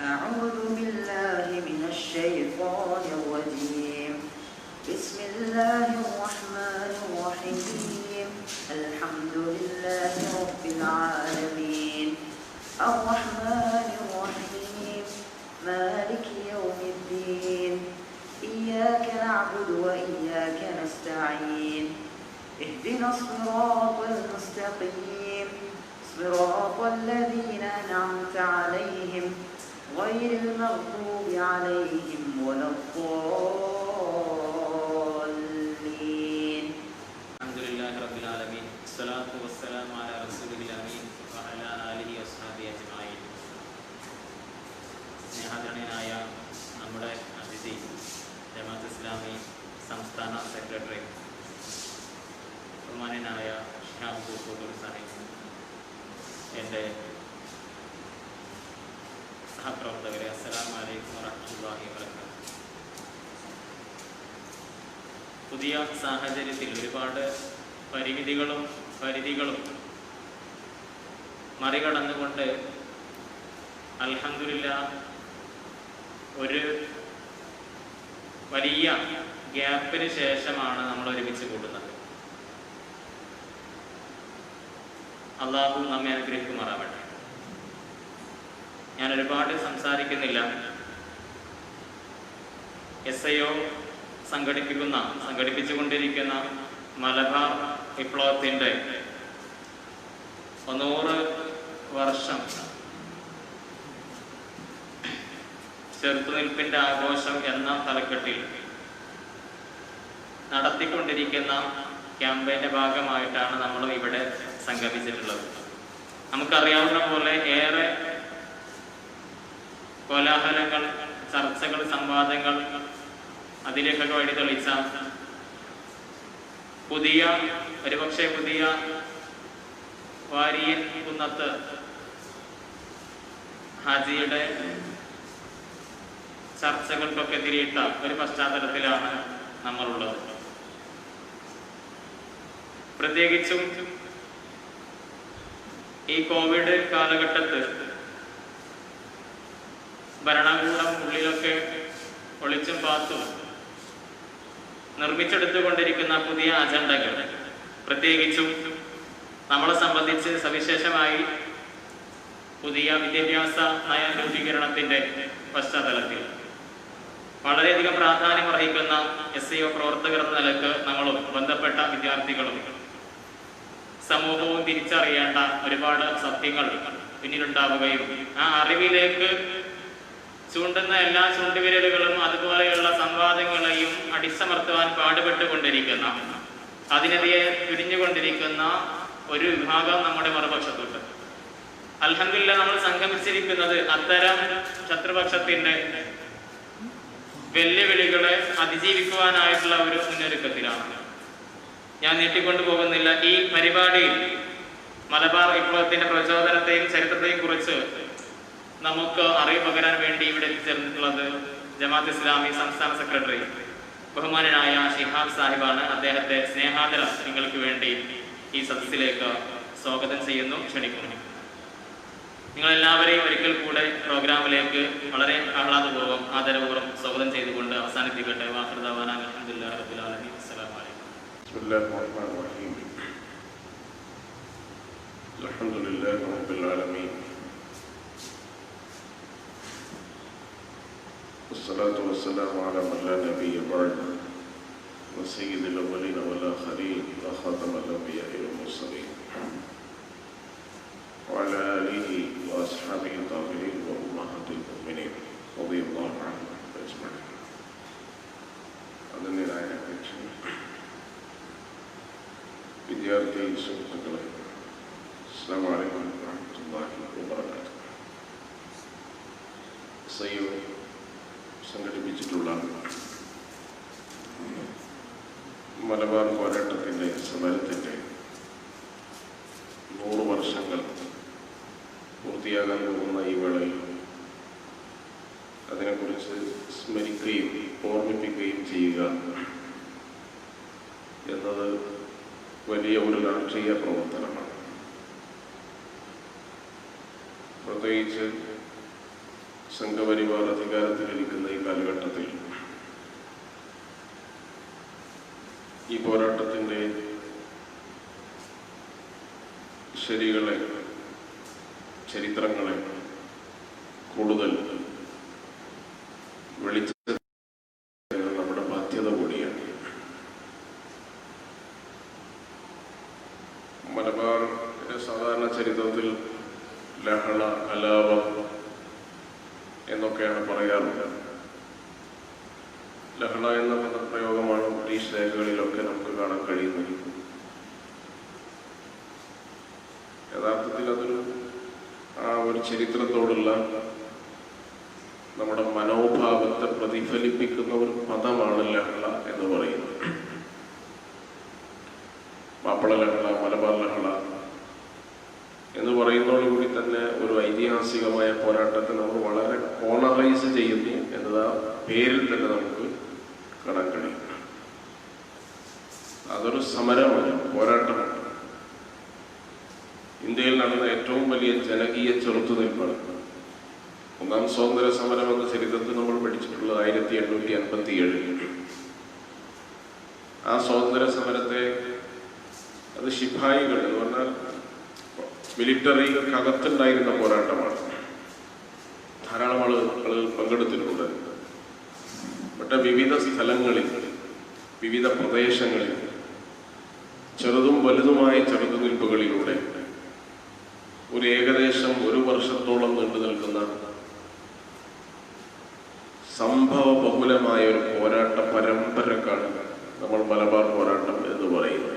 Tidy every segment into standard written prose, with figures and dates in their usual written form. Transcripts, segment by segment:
أعوذ بالله من الشيطان الرجيم. بسم الله الرحمن الرحيم. الحمد لله رب العالمين الرحمن الرحيم مالك يوم الدين إياك نعبد وإياك نستعين اهدنا الصراط المستقيم صراط الذين أنعمت عليهم غير المغضوب عليهم ولا الضالين. الحمد لله رب العالمين والصلاة والسلام على رسوله الأمين وعلى آله وصحبه أجمعين. സ്നേഹാദരണീയനായ നമ്മുടെ അതിഥി ജമാഅത്ത് ഇസ്ലാമി സംസ്ഥാന സെക്രട്ടറി ബഹുമാന്യനായ ഷിഹാബ് പൂക്കോട്ടൂർ സാഹിബ്, എൻ്റെ സഹപ്രവർത്തകരെ അസ്സലാമു അലൈക്കും വറഹ്മത്തുള്ളാഹി വബറകാതുഹു. പുതിയ സാഹചര്യത്തിൽ ഒരുപാട് പരിധികളും മറികടന്നുകൊണ്ട് അൽഹംദുലില്ലാഹ് ഒരു വലിയ ഗ്യാപ്പിന് ശേഷമാണ് നമ്മൾ ഒരുമിച്ച് കൂടുന്നത്. അള്ളാഹു നമ്മെ അനുഗ്രഹിക്കുമാറാവട്ടെ. ഞാൻ ഒരുപാട് സംസാരിക്കുന്നില്ല. SIO സംഘടിപ്പിച്ചുകൊണ്ടിരിക്കുന്ന മലബാർ വിപ്ലവത്തിൻ്റെ 100 വർഷം ചെറുത്തുനിൽപ്പിൻ്റെ ആഘോഷം എന്ന തലക്കെട്ടിൽ നടത്തിക്കൊണ്ടിരിക്കുന്ന ക്യാമ്പയിൻ്റെ ഭാഗമായിട്ടാണ് നമ്മൾ ഇവിടെ സംഗമിച്ചിട്ടുള്ളത്. നമുക്കറിയാവുന്ന പോലെ ഏറെ കോലാഹലങ്ങൾ, ചർച്ചകൾ, സംവാദങ്ങൾ അതിലേക്കൊക്കെ വഴി തെളിച്ച ഒരുപക്ഷെ പുതിയ വാരിയൻ കുന്നത്ത് ഹാജിയുടെ ചർച്ചകൾക്കൊക്കെ തിരിയിട്ട ഒരു പശ്ചാത്തലത്തിലാണ് നമ്മളുള്ളത്. പ്രത്യേകിച്ചും ഈ കോവിഡ് കാലഘട്ടത്ത് ഭരണകൂടം ഉള്ളിലൊക്കെ ഒളിച്ചും പാത്തും നിർമ്മിച്ചെടുത്തുകൊണ്ടിരിക്കുന്ന പുതിയ അജണ്ടകൾ, പ്രത്യേകിച്ചും നമ്മളെ സംബന്ധിച്ച് സവിശേഷമായി പുതിയ വിദ്യാഭ്യാസ നയ രൂപീകരണത്തിൻ്റെ പശ്ചാത്തലത്തിൽ വളരെയധികം പ്രാധാന്യം അർഹിക്കുന്ന SIO പ്രവർത്തകർ എന്ന നിലക്ക് നമ്മളും ബന്ധപ്പെട്ട വിദ്യാർത്ഥികളും സമൂഹവും തിരിച്ചറിയേണ്ട ഒരുപാട് സത്യങ്ങൾ പിന്നിലുണ്ടാവുകയും ആ അറിവിലേക്ക് ചൂണ്ടുന്ന എല്ലാ ചൂണ്ടുവിരലുകളും അതുപോലെയുള്ള സംവാദങ്ങളെയും അടിച്ചമർത്തുവാൻ പാടുപെട്ടുകൊണ്ടിരിക്കുന്ന, അതിനെതിരെ തുരിഞ്ഞുകൊണ്ടിരിക്കുന്ന ഒരു വിഭാഗം നമ്മുടെ മറുപക്ഷത്തുണ്ട്. അൽഹംദുലില്ലാഹ് നമ്മൾ സംഗമിച്ചിരിക്കുന്നത് അത്തരം ശത്രുപക്ഷത്തിന്റെ വെല്ലുവിളികളെ അതിജീവിക്കുവാനായിട്ടുള്ള ഒരു മുന്നൊരുക്കത്തിലാണ്. ഞാൻ നീട്ടിക്കൊണ്ടു പോകുന്നില്ല. ഈ പരിപാടിയിൽ മലബാർ വിപ്ലവത്തിന്റെ പ്രചോദനത്തെയും ചരിത്രത്തെയും കുറിച്ച് നമുക്ക് അറിവ് പകരാൻ വേണ്ടി ഇവിടെ എത്തിച്ചേർന്നിട്ടുള്ളത് ജമാഅത്ത് ഇസ്ലാമി സംസ്ഥാന സെക്രട്ടറി ബഹുമാന്യനായ ഷിഹാബ് സാഹിബാണ്. അദ്ദേഹത്തെ സ്നേഹാദരം നിങ്ങൾക്ക് വേണ്ടി ഈ സദസ്സിലേക്ക് സ്വാഗതം ചെയ്യുന്നു, ക്ഷണിക്കുന്നു. നിങ്ങളെല്ലാവരെയും ഒരിക്കൽ കൂടെ പ്രോഗ്രാമിലേക്ക് വളരെ ആഹ്ലാദപൂർവ്വം ആദരപൂർവ്വം സ്വാഗതം ചെയ്തുകൊണ്ട് അവസാനിപ്പിക്കട്ടെ. വാഖിറു ദഅ്വാനാ അൽഹംദുലില്ലാഹി റബ്ബിൽ ആലമീൻ. അസ്സലാമു അലൈക്കും. ബിസ്മില്ലാഹിർ റഹ്മാനിർ റഹീം. അൽഹംദുലില്ലാഹി റബ്ബിൽ ആലമീൻ. والصلاة والسلام على من لا نبي بعد وسيد الأولين والآخرين وخاتم الأنبياء والمرسلين وعلى آله وأصحابه الطاهرين وأمهات المؤمنين رضي الله عنهم أجمعين. അതിൻ്റെതായ വിദ്യാർത്ഥി സുഹൃത്തുക്കളെ, അസ്സലാമു അലൈക്കും വറഹ്മത്തുള്ളാഹി വബറകാതുഹു. SIO സംഘടിപ്പിച്ചിട്ടുള്ള മലബാർ പോരാട്ടത്തിൻ്റെ സമരത്തിൻ്റെ 100 വർഷങ്ങൾ പൂർത്തിയാകാൻ പോകുന്ന ഈ വേളയിൽ അതിനെക്കുറിച്ച് സ്മരിക്കുകയും ഓർമ്മിപ്പിക്കുകയും ചെയ്യുക എന്നത് വലിയ ഒരു രാഷ്ട്രീയ പ്രവർത്തനമാണ്. പ്രത്യേകിച്ച് സംഘപരിവാർ അധികാരത്തിലിരിക്കുന്ന ഈ കാലഘട്ടത്തിൽ ഈ പോരാട്ടത്തിൻ്റെ ശരികളെ, ചരിത്രങ്ങളെ കൂടുതൽ വെളിച്ചം നമ്മുടെ ബാധ്യത കൂടിയാണ്. മലബാർ സാധാരണ ചരിത്രത്തിൽ ലഹള, കലാപം എന്നൊക്കെയാണ് പറയാറുള്ളത്. ലഹള എന്ന പദപ്രയോഗമാണ് ബ്രിട്ടീഷ് രേഖകളിലൊക്കെ നമുക്ക് കാണാൻ കഴിയുന്നത്. യഥാർത്ഥത്തിൽ അതൊരു ഒരു ചരിത്രത്തോടുള്ള നമ്മുടെ മനോഭാവത്തെ പ്രതിഫലിപ്പിക്കുന്ന ഒരു പദമാണ് ലഹള എന്ന് പറയുന്നത്. മാപ്പിള ലഹള, മലബാർ ലഹള എന്ന് പറയുന്നതോടുകൂടി തന്നെ ഒരു ഐതിഹാസികമായ പോരാട്ടത്തെ നമ്മൾ വളരെ കോണറൈസ് ചെയ്യുന്നു എന്നത് ആ പേരിൽ തന്നെ നമുക്ക് കാണാൻ കഴിയും. അതൊരു സമരമാണ്, പോരാട്ടമാണ്. ഇന്ത്യയിൽ നടന്ന ഏറ്റവും വലിയ ജനകീയ ചെറുത്തുനിൽപ്പാണ്. ഒന്നാം സ്വാതന്ത്ര്യ സമരം എന്ന ചരിത്രത്തിൽ നമ്മൾ പഠിച്ചിട്ടുള്ളത് 1857. ആ സ്വാതന്ത്ര്യ സമരത്തെ അത് ശിപായികൾ എന്ന് പറഞ്ഞാൽ മിലിറ്ററിക്കകത്തുണ്ടായിരുന്ന പോരാട്ടമാണ്. ധാരാളം ആളുകൾ പങ്കെടുത്തിട്ടുണ്ട്. പക്ഷേ വിവിധ സ്ഥലങ്ങളിൽ, വിവിധ പ്രദേശങ്ങളിൽ ചെറുതും വലുതുമായ ചെറുത്തുനിൽപ്പുകളിലൂടെ ഒരു ഏകദേശം 1 വർഷത്തോളം നീണ്ടു നിൽക്കുന്ന സംഭവ ബഹുലമായ ഒരു പോരാട്ട പരമ്പരക്കാണ് നമ്മൾ മലബാർ പോരാട്ടം എന്ന് പറയുന്നത്.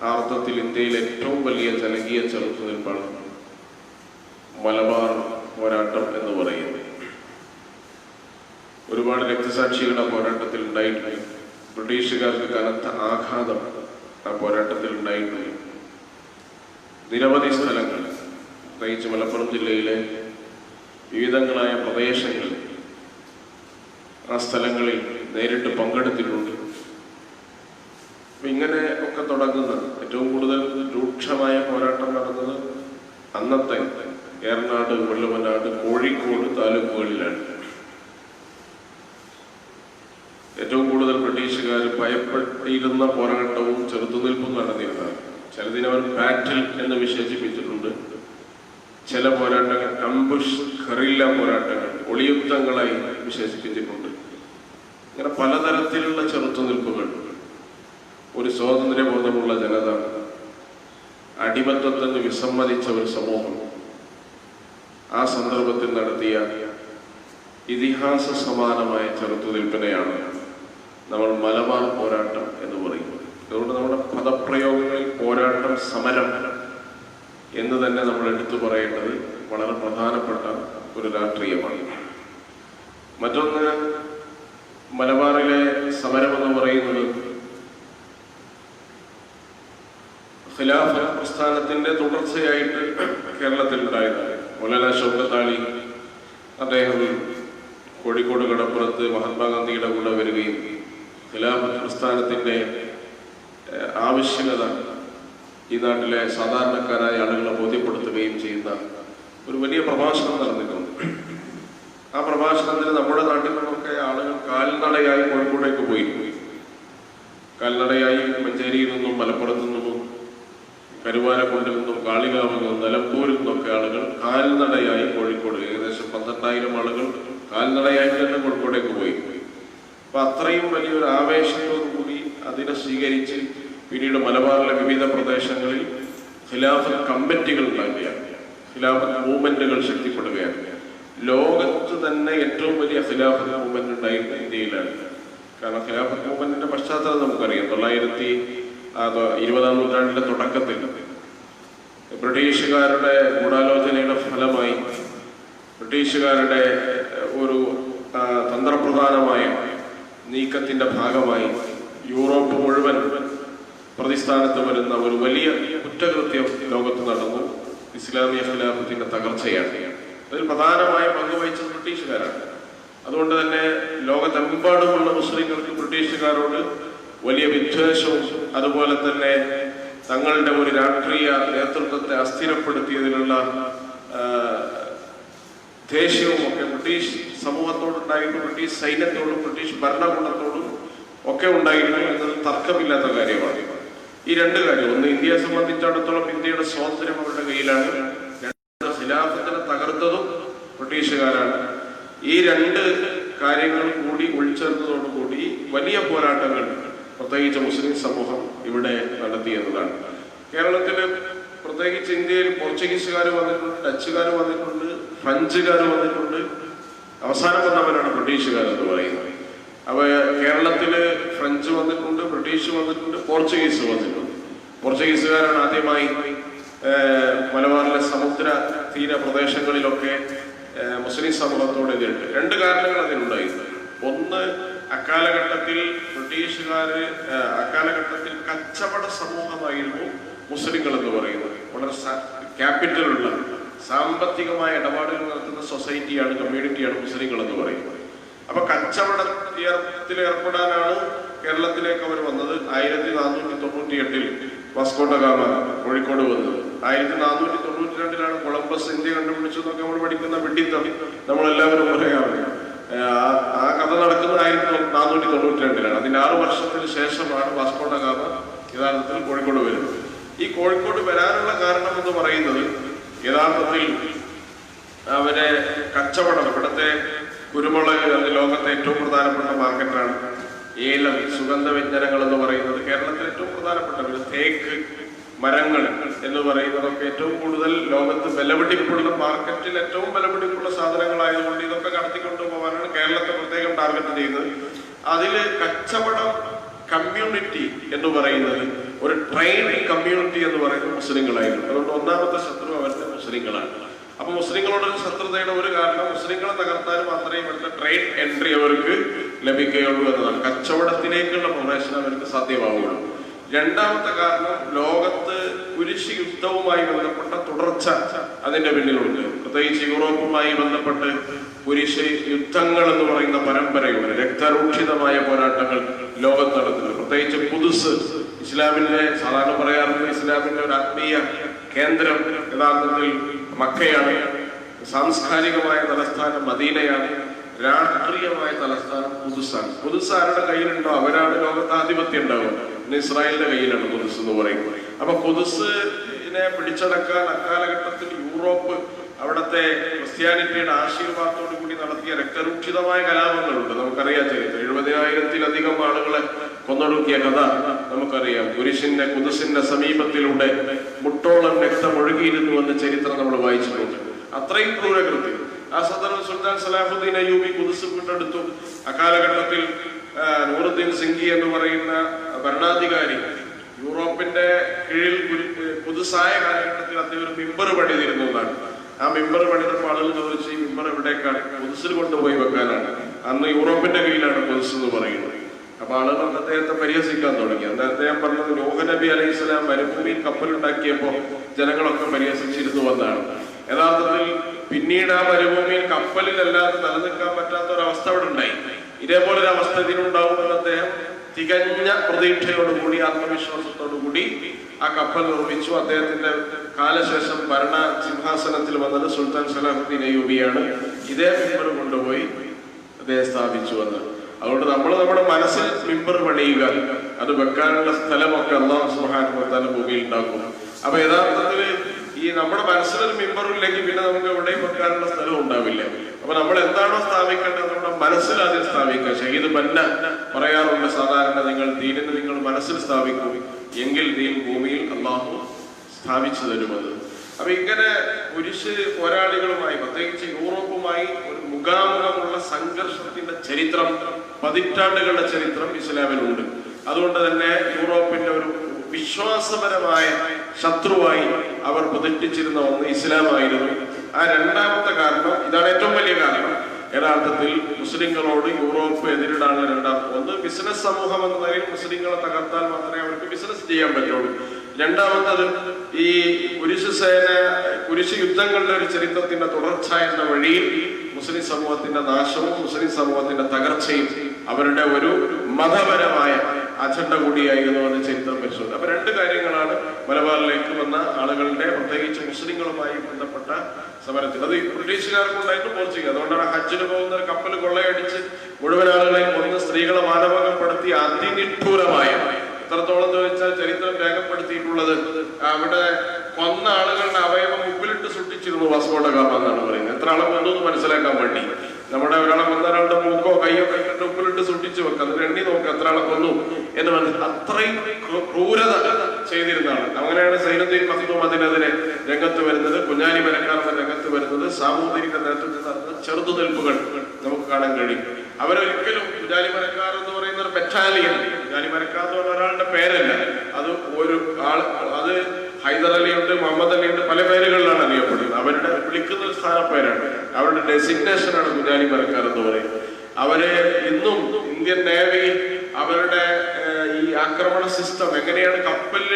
ആ അർത്ഥത്തിൽ ഇന്ത്യയിലെ ഏറ്റവും വലിയ ജനകീയ ചെറുത്തുനിൽപ്പാണ് മലബാർ പോരാട്ടം എന്ന് പറയുന്നത്. ഒരുപാട് രക്തസാക്ഷികൾ ആ പോരാട്ടത്തിൽ ഉണ്ടായിട്ടുണ്ട്. ബ്രിട്ടീഷുകാർക്ക് കനത്ത ആഘാതം ആ പോരാട്ടത്തിൽ ഉണ്ടായിട്ടുണ്ട്. നിരവധി സ്ഥലങ്ങൾ, പ്രത്യേകിച്ച് മലപ്പുറം ജില്ലയിലെ വിവിധങ്ങളായ പ്രദേശങ്ങൾ, ആ സ്ഥലങ്ങളിൽ നേരിട്ട് പങ്കെടുത്തിട്ടുണ്ട്. ഇങ്ങനെ ഒക്കെ തുടങ്ങുന്ന ഏറ്റവും കൂടുതൽ രൂക്ഷമായ പോരാട്ടം നടന്നത് അന്നത്തെ ഏറനാട്, വെള്ളുവനാട്, കോഴിക്കോട് താലൂക്കുകളിലാണ്. ഏറ്റവും കൂടുതൽ ബ്രിട്ടീഷുകാർ ഭയപ്പെട്ടിരുന്ന പോരാട്ടവും ചെറുത്തുനിൽപ്പും നടന്നിരുന്നതാണ്. ചിലതിനവർ ബാറ്റിൽ എന്ന് വിശേഷിപ്പിച്ചിട്ടുണ്ട്. ചില പോരാട്ടങ്ങൾ അംബുഷ്, ഖറില്ല പോരാട്ടങ്ങൾ, ഒളിയുദ്ധങ്ങളായി വിശേഷിപ്പിച്ചിട്ടുണ്ട്. ഇങ്ങനെ പലതരത്തിലുള്ള ചെറുത്തുനിൽപ്പുകൾ ഒരു സ്വാതന്ത്ര്യബോധമുള്ള ജനത, അടിമത്വത്തിന് വിസമ്മതിച്ച ഒരു സമൂഹം ആ സന്ദർഭത്തിൽ നടത്തിയ ഇതിഹാസ സമാനമായ ചെറുത്തുനിൽപ്പിനെയാണ് നമ്മൾ മലബാർ പോരാട്ടം എന്ന് പറയുന്നത്. അതുകൊണ്ട് നമ്മുടെ പദപ്രയോഗങ്ങളിൽ പോരാട്ടം, സമരം എന്ന് തന്നെ നമ്മൾ എടുത്തു പറയേണ്ടത് വളരെ പ്രധാനപ്പെട്ട ഒരു രാഷ്ട്രീയമാണ്. മറ്റൊന്ന്, മലബാറിലെ സമരം എന്ന് പറയുന്നത് ഖിലാഫത്ത് പ്രസ്ഥാനത്തിന്റെ തുടർച്ചയായിട്ട് കേരളത്തിൽ ഉണ്ടായതാണ്. മൗലാന ഷൗക്കത്ത് അലി അദ്ദേഹം കോഴിക്കോട് കടപ്പുറത്ത് മഹാത്മാഗാന്ധിയുടെ കൂടെ വരികയും ഖിലാഫത്ത് പ്രസ്ഥാനത്തിന്റെ ആവശ്യകത ഈ നാട്ടിലെ സാധാരണക്കാരായ ആളുകളെ ബോധ്യപ്പെടുത്തുകയും ചെയ്യുന്ന ഒരു വലിയ പ്രഭാഷണം നടന്നിട്ടുണ്ട്. ആ പ്രഭാഷണത്തിന് നമ്മുടെ നാട്ടിൽ നിന്നൊക്കെ ആളുകൾ കാൽനടയായി കോഴിക്കോടേക്ക് പോയി. കാൽനടയായി മഞ്ചേരിയിൽ നിന്നും, മലപ്പുറത്തു നിന്നും, കരുവാരക്കുണ്ടിൽ നിന്നും, കാളികാവിൽ നിന്നും, നിലമ്പൂരിൽ നിന്നൊക്കെ ആളുകൾ കാൽനടയായി കോഴിക്കോട്, ഏകദേശം 12,000 ആളുകൾ കാൽനടയായി തന്നെ കോഴിക്കോടേക്ക് പോയി. അപ്പൊ അത്രയും വലിയൊരു ആവേശത്തോടുകൂടി അതിനെ സ്വീകരിച്ച് പിന്നീട് മലബാറിലെ വിവിധ പ്രദേശങ്ങളിൽ ഖിലാഫത്ത് കമ്മിറ്റികൾ ഉണ്ടാകുകയാണ്. ഖിലാഫത്ത് മൂവ്മെന്റുകൾ ശക്തിപ്പെടുകയാണ്. ലോകത്ത് തന്നെ ഏറ്റവും വലിയ ഖിലാഫത്ത് മൂവ്മെന്റ് ഉണ്ടായിരുന്ന ഇന്ത്യയിലാണ്. കാരണം ഖിലാഫത്ത് മൂവ്മെന്റിന്റെ പശ്ചാത്തലം നമുക്കറിയാം. 20-ാം നൂറ്റാണ്ടിന്റെ തുടക്കത്തിൽ ബ്രിട്ടീഷുകാരുടെ ഗൂഢാലോചനയുടെ ഫലമായി, ബ്രിട്ടീഷുകാരുടെ ഒരു തന്ത്രപ്രധാനമായ നീക്കത്തിന്റെ ഭാഗമായി യൂറോപ്പ് മുഴുവൻ പ്രതിസ്ഥാനത്ത് വരുന്ന ഒരു വലിയ കുറ്റകൃത്യം ലോകത്ത് നടന്നു. ഇസ്ലാമിക ഖിലാഫത്തിന്റെ തകർച്ചയാണ്. അതിൽ പ്രധാനമായ പങ്ക് വഹിച്ചത് ബ്രിട്ടീഷുകാരാണ്. അതുകൊണ്ട് തന്നെ ലോകത്തെമ്പാടുമുള്ള മുസ്ലിങ്ങൾക്ക് ബ്രിട്ടീഷുകാരോട് വലിയ വിദ്വേഷവും അതുപോലെ തന്നെ തങ്ങളുടെ ഒരു രാഷ്ട്രീയ നേതൃത്വത്തെ അസ്ഥിരപ്പെടുത്തിയതിലുള്ള ദേഷ്യവും ഒക്കെ ബ്രിട്ടീഷ് സമൂഹത്തോടുണ്ടായിരുന്നു, ബ്രിട്ടീഷ് സൈന്യത്തോടും ബ്രിട്ടീഷ് ഭരണകൂടത്തോടും ഒക്കെ ഉണ്ടായിരുന്നു എന്നത് തർക്കമില്ലാത്ത കാര്യമാണ്. ഈ രണ്ട് കാര്യം, ഒന്ന് ഇന്ത്യയെ സംബന്ധിച്ചിടത്തോളം ഇന്ത്യയുടെ സ്വാതന്ത്ര്യം അവരുടെ കയ്യിലാണ്, രണ്ട് ഖിലാഫത്തിനെ തകർത്തതും ബ്രിട്ടീഷുകാരാണ്. ഈ രണ്ട് കാര്യങ്ങൾ കൂടി ഉൾച്ചേർന്നതോടുകൂടി വലിയ പോരാട്ടങ്ങൾ പ്രത്യേകിച്ച് മുസ്ലിം സമൂഹം ഇവിടെ നടത്തിയെന്നതാണ്. കേരളത്തില് പ്രത്യേകിച്ച് ഇന്ത്യയിൽ പോർച്ചുഗീസുകാർ വന്നിട്ടുണ്ട്, ഡച്ചുകാർ വന്നിട്ടുണ്ട്, ഫ്രഞ്ചുകാർ വന്നിട്ടുണ്ട്, അവസാനം വന്നവരാണ് ബ്രിട്ടീഷുകാരെന്ന് പറയുന്നത്. അവ കേരളത്തില് ഫ്രഞ്ച് വന്നിട്ടുണ്ട്, ബ്രിട്ടീഷ് വന്നിട്ടുണ്ട്, പോർച്ചുഗീസ് വന്നിട്ടുണ്ട്. പോർച്ചുഗീസുകാരാണ് ആദ്യമായി മലബാറിലെ സമുദ്ര തീര പ്രദേശങ്ങളിലൊക്കെ മുസ്ലിം സമൂഹത്തോട് എതിരിട്ട്. രണ്ട് കാരണങ്ങൾ അതിനുണ്ടായിരുന്നു. ഒന്ന്, അക്കാലഘട്ടത്തിൽ അക്കാലഘട്ടത്തിൽ കച്ചവട സമൂഹമായിരുന്നു മുസ്ലിങ്ങൾ എന്ന് പറയുന്നത്. വളരെ ക്യാപിറ്റലുള്ള സാമ്പത്തികമായ ഇടപാടുകൾ നടത്തുന്ന സൊസൈറ്റിയാണ്, കമ്മ്യൂണിറ്റിയാണ് മുസ്ലിങ്ങൾ എന്ന് പറയുന്നത്. അപ്പൊ കച്ചവടത്തിൽ ഏർപ്പെടാനാണ് കേരളത്തിലേക്ക് അവർ വന്നത്. 1498 വാസ്കോഡ ഗാമ കോഴിക്കോട് വന്നത്. 1492 കൊളംബസ് ഇന്ത്യ കണ്ടുപിടിച്ചതൊക്കെ നമ്മൾ പഠിക്കുന്ന വിഡ്ഢിത്തം നമ്മളെല്ലാവരും പറയാറുണ്ട്. ആ കഥ നടക്കുന്നത് 1492 അതിന് 6 വർഷത്തിന് ശേഷമാണ് വാസ്കോഡ ഗാമ യഥാർത്ഥത്തിൽ കോഴിക്കോട് വരുന്നത്. ഈ കോഴിക്കോട് വരാനുള്ള കാരണം എന്ന് പറയുന്നത് യഥാർത്ഥത്തിൽ അവരെ കച്ചവടം, ഇവിടുത്തെ കുരുമുളക് ലോകത്തെ ഏറ്റവും പ്രധാനപ്പെട്ട മാർക്കറ്റാണ്. ഏലം, സുഗന്ധവ്യഞ്ജനങ്ങൾ എന്ന് പറയുന്നത് കേരളത്തിലെ ഏറ്റവും പ്രധാനപ്പെട്ട, തേക്ക് മരങ്ങൾ എന്ന് പറയുന്നതൊക്കെ ഏറ്റവും കൂടുതൽ ലോകത്ത് വിലപിടിപ്പുള്ള മാർക്കറ്റിൽ ഏറ്റവും വിലപിടിപ്പുള്ള സാധനങ്ങളായതുകൊണ്ട് ഇതൊക്കെ കടത്തിക്കൊണ്ടു പോകാനാണ് കേരളത്തെ പ്രത്യേകം ടാർഗറ്റ് ചെയ്യുന്നത്. അതിൽ കച്ചവടം കമ്മ്യൂണിറ്റി എന്ന് പറയുന്നത് ഒരു ട്രേഡ് കമ്മ്യൂണിറ്റി എന്ന് പറയുന്നത് മുസ്ലിങ്ങളായിരുന്നു. അതുകൊണ്ട് ഒന്നാമത്തെ ശത്രു അവരുടെ മുസ്ലിങ്ങളാണ്. അപ്പൊ മുസ്ലിങ്ങളോടൊരു ശത്രുതയുടെ ഒരു കാരണം മുസ്ലിങ്ങളെ തകർത്താൽ മാത്രമേ ഇവിടുത്തെ ട്രേഡ് എൻട്രി അവർക്ക് ലഭിക്കുകയുള്ളൂ എന്നതാണ്. കച്ചവടത്തിലേക്കുള്ള പ്രവേശനം അവർക്ക് സാധ്യമാവുകയുള്ളൂ. രണ്ടാമത്തെ കാരണം ലോകത്ത് കുരിശ് യുദ്ധവുമായി ബന്ധപ്പെട്ട തുടർച്ച അതിന്റെ പിന്നിലുണ്ട്. പ്രത്യേകിച്ച് യൂറോപ്പുമായി ബന്ധപ്പെട്ട് കുരിശ് യുദ്ധങ്ങൾ എന്ന് പറയുന്ന പരമ്പരയുണ്ട്. രക്തരൂക്ഷിതമായ പോരാട്ടങ്ങൾ ലോകത്ത് നടത്തുന്നുണ്ട്. പ്രത്യേകിച്ച് ഖുദ്സ്, ഇസ്ലാമിന്റെ സാധാരണ പറയാറുണ്ട് ഇസ്ലാമിന്റെ ഒരു ആത്മീയ കേന്ദ്രം യഥാർത്ഥത്തിൽ മക്കയാണ്. സാംസ്കാരികമായ തലസ്ഥാനം മദീനയാണ്. രാഷ്ട്രീയമായ തലസ്ഥാനം ഖുദ്സാണ്. ഖുദ്സ് ആരുടെ കയ്യിലുണ്ടോ അവരാണ് ലോകത്ത് ആധിപത്യം ഉണ്ടാവുക. ഇന്ന് ഇസ്രായേലിന്റെ കയ്യിലാണ് ഖുദ്സ് എന്ന് പറയുന്നത്. അപ്പൊ ഖുദ്സിനെ പിടിച്ചടക്കാൻ അക്കാലഘട്ടത്തിൽ യൂറോപ്പ് അവിടുത്തെ ക്രിസ്ത്യാനിറ്റിയുടെ ആശീർവാദത്തോടു കൂടി നടത്തിയ രക്തരൂക്ഷിതമായ കലാപങ്ങളുണ്ട്. നമുക്കറിയാം ചരിത്രം. 70,000-ത്തിലധികം ആളുകളെ കൊന്നൊടുക്കിയ കഥ നമുക്കറിയാം. ഖുദ്സിന്റെ സമീപത്തിലൂടെ മുട്ടോളം രക്തം ഒഴുകിയിരുന്നു എന്ന ചരിത്രം നമ്മൾ വായിച്ചിട്ടുണ്ട്. അത്രയും ക്രൂരകൃത്യം. ആ സദറിൽ സുൽത്താൻ സലാഹുദ്ദീൻ അയ്യൂബി ഖുദ്സ് വീണ്ടെടുത്തു. അക്കാലഘട്ടത്തിൽ നൂറുദ്ദീൻ സിംഗി എന്ന് പറയുന്ന ഭരണാധികാരി യൂറോപ്പിന്റെ കീഴിൽ ഖുദ്സായ കാലഘട്ടത്തിൽ അദ്ദേഹം ഒരു മിമ്പർ പണിതിരുന്നു എന്നാണ്. ആ മിമ്പർ പണിതപ്പോൾ ആളുകൾ ചോദിച്ചു, ഈ മിമ്പർ എവിടേക്കാണ്? ഖുദ്സിൽ കൊണ്ടുപോയി വെക്കാനാണ്. അന്ന് യൂറോപ്പിന്റെ കീഴിലാണ് ഖുദ്സ് എന്ന് പറയുന്നത്. അപ്പൊ ആളുകൾ അദ്ദേഹത്തെ പരിഹസിക്കാൻ തുടങ്ങി. അന്ന് അദ്ദേഹം പറഞ്ഞത് നൂഹ് നബി അലൈഹി സ്വലാം മരുഭൂമിയിൽ കപ്പലുണ്ടാക്കിയപ്പോ ജനങ്ങളൊക്കെ പരിഹസിച്ചിരുന്നു എന്നാണ്. യഥാർത്ഥത്തിൽ പിന്നീട് ആ മരുഭൂമിയിൽ കപ്പലിലല്ലാതെ നിലനിൽക്കാൻ പറ്റാത്ത ഒരവസ്ഥ അവിടെ ഉണ്ടായി. ഇതേപോലൊരു അവസ്ഥ ഇതിനുണ്ടാവുമെന്ന് അദ്ദേഹം തികഞ്ഞ പ്രതീക്ഷയോടുകൂടി ആത്മവിശ്വാസത്തോടുകൂടി ആ കപ്പൽ നിർമ്മിച്ചു. അദ്ദേഹത്തിന്റെ കാലശേഷം ഭരണ സിംഹാസനത്തിൽ വന്നത് സുൽത്താൻ സലാഹുദ്ദീൻ അയ്യൂബിയാണ്. ഇതേ മിമ്പർ കൊണ്ടുപോയി അദ്ദേഹം സ്ഥാപിച്ചു വന്നത്. അതുകൊണ്ട് നമ്മൾ നമ്മുടെ മനസ്സിൽ മിമ്പർ പണിയുക, അത് വെക്കാനുള്ള സ്ഥലമൊക്കെ അല്ലാഹു സുബ്ഹാനഹു വ തആല ഭൂമിയിൽ ഉണ്ടാക്കും. അപ്പൊ യഥാർത്ഥത്തില് ഈ നമ്മുടെ മനസ്സിലൊരു മിമ്പറില്ലെങ്കിൽ പിന്നെ നമുക്ക് എവിടെയും വെക്കാനുള്ള സ്ഥലം ഉണ്ടാവില്ല. അപ്പൊ നമ്മൾ എന്താണോ സ്ഥാപിക്കേണ്ടത് നമ്മുടെ മനസ്സിൽ ആദ്യം സ്ഥാപിക്കുക. ഷഹീദ് ബന്ന പറയാറുണ്ട്, സാധാരണ നിങ്ങൾ ദീനിനെ നിങ്ങൾ മനസ്സിൽ സ്ഥാപിക്കും, എങ്കിൽ ദീൻ ഭൂമിയിൽ അല്ലാഹു സ്ഥാപിച്ചു തരുമെന്ന്. അപ്പൊ ഇങ്ങനെ കുരിശ് പോരാളികളുമായി പ്രത്യേകിച്ച് യൂറോപ്പുമായി ഒരു മുഖാമുഖമുള്ള സംഘർഷത്തിന്റെ ചരിത്രം, പതിറ്റാണ്ടുകളുടെ ചരിത്രം ഇസ്ലാമിലുണ്ട്. അതുകൊണ്ട് തന്നെ യൂറോപ്പിന്റെ ഒരു വിശ്വാസപരമായ ശത്രുവായി അവർ പ്രതിഷ്ഠിച്ചിരുന്ന ഒന്ന് ഇസ്ലാമായിരുന്നു. ആ രണ്ടാമത്തെ കാരണം, ഇതാണ് ഏറ്റവും വലിയ കാരണം, യഥാർത്ഥത്തിൽ മുസ്ലിങ്ങളോട് യൂറോപ്പ് എതിരിടാനുള്ള രണ്ടാമത്തെ ഒന്ന് ബിസിനസ് സമൂഹം എന്ന നിലയിൽ മുസ്ലിങ്ങളെ തകർത്താൽ മാത്രമേ അവർക്ക് ബിസിനസ് ചെയ്യാൻ പറ്റുള്ളൂ. രണ്ടാമത്തത് ഈ കുരിശ് യുദ്ധങ്ങളുടെ ഒരു ചരിത്രത്തിന്റെ തുടർച്ച എന്ന വഴിയിൽ മുസ്ലിം സമൂഹത്തിന്റെ നാശവും മുസ്ലിം സമൂഹത്തിന്റെ തകർച്ചയും അവരുടെ ഒരു മതപരമായ അജണ്ട കൂടിയായിരുന്നു അത് ചരിത്രം പരിശോധിച്ചത്. അപ്പൊ രണ്ട് കാര്യങ്ങളാണ് മലബാറിലേക്ക് വന്ന ആളുകളുടെ, പ്രത്യേകിച്ച് മുസ്ലിങ്ങളുമായി ബന്ധപ്പെട്ട സമരത്തിൽ. അത് ബ്രിട്ടീഷുകാർക്കുണ്ടായിട്ട് പോർച്ചുഗീസ്. അതുകൊണ്ടാണ് ഹജ്ജിന് പോകുന്ന ഒരു കപ്പൽ കൊള്ളയടിച്ച് മുഴുവൻ ആളുകളെയും കൊന്ന് സ്ത്രീകളെ മാനഭംഗപ്പെടുത്തി അതിനിഷ്ഠൂരമായ, എത്രത്തോളം എന്ന് വെച്ചാൽ ചരിത്രം രേഖപ്പെടുത്തിയിട്ടുള്ളത്, അവിടെ കൊന്ന ആളുകളുടെ അവയവം ഉപ്പിലിട്ട് സൃഷ്ടിച്ചിരുന്നു വാസ്കോ ഡ ഗാമ എന്നാണ് പറയുന്നത്. എത്ര ആളെ കൊന്നു എന്ന് മനസ്സിലാക്കാൻ വേണ്ടി. നമ്മുടെ ഒരാളെ കൊന്ന ഒരാളുടെ മൂക്കോ കയ്യോ കൈക്കിട്ട് ഉപ്പിലിട്ട് സൃഷ്ടിച്ചു വെക്കുക, അതിന് എണ്ണി നോക്കുക എത്ര ആളെ കൊന്നു എന്ന് മനസ്സിലാക്കി. അത്രയും ക്രൂരത ചെയ്തിരുന്നതാണ്. അങ്ങനെയാണ് സൈനുദ്ദീൻ മഖ്ദൂം അതിനെതിരെ രംഗത്ത് വരുന്നത്, കുഞ്ഞാലി മരക്കാരന്റെ രംഗത്ത് വരുന്നത്. സാമൂതിരിയുടെ നേതൃത്വത്തിൽ നടന്ന ചെറുതുനിൽപ്പുകൾ നമുക്ക് കാണാൻ കഴിയും. അവരൊരിക്കലും കുഞ്ഞാലി മരക്കാർ എന്ന് പറയുന്ന ഒരു ബറ്റാലിയൻ, കുഞ്ഞാലി മരക്കാർ എന്ന് പറഞ്ഞ ഒരാളുടെ പേരല്ല, അത് ഒരു ആൾ, അത് ഹൈദർ അലിയുണ്ട്, മുഹമ്മദ് അലിയുണ്ട്, പല പേരുകളിലാണ് അറിയപ്പെടുന്നത്. അവരുടെ വിളിക്കുന്ന ഒരു സ്ഥാനപ്പേരാണ്, അവരുടെ ഡെസിഗ്നേഷനാണ് കുഞ്ഞാലി മരക്കാർ എന്ന് പറയുന്നത്. അവര് ഇന്നും ഇന്ത്യൻ നേവി അവരുടെ ഈ ആക്രമണ സിസ്റ്റം എങ്ങനെയാണ് കപ്പലിൽ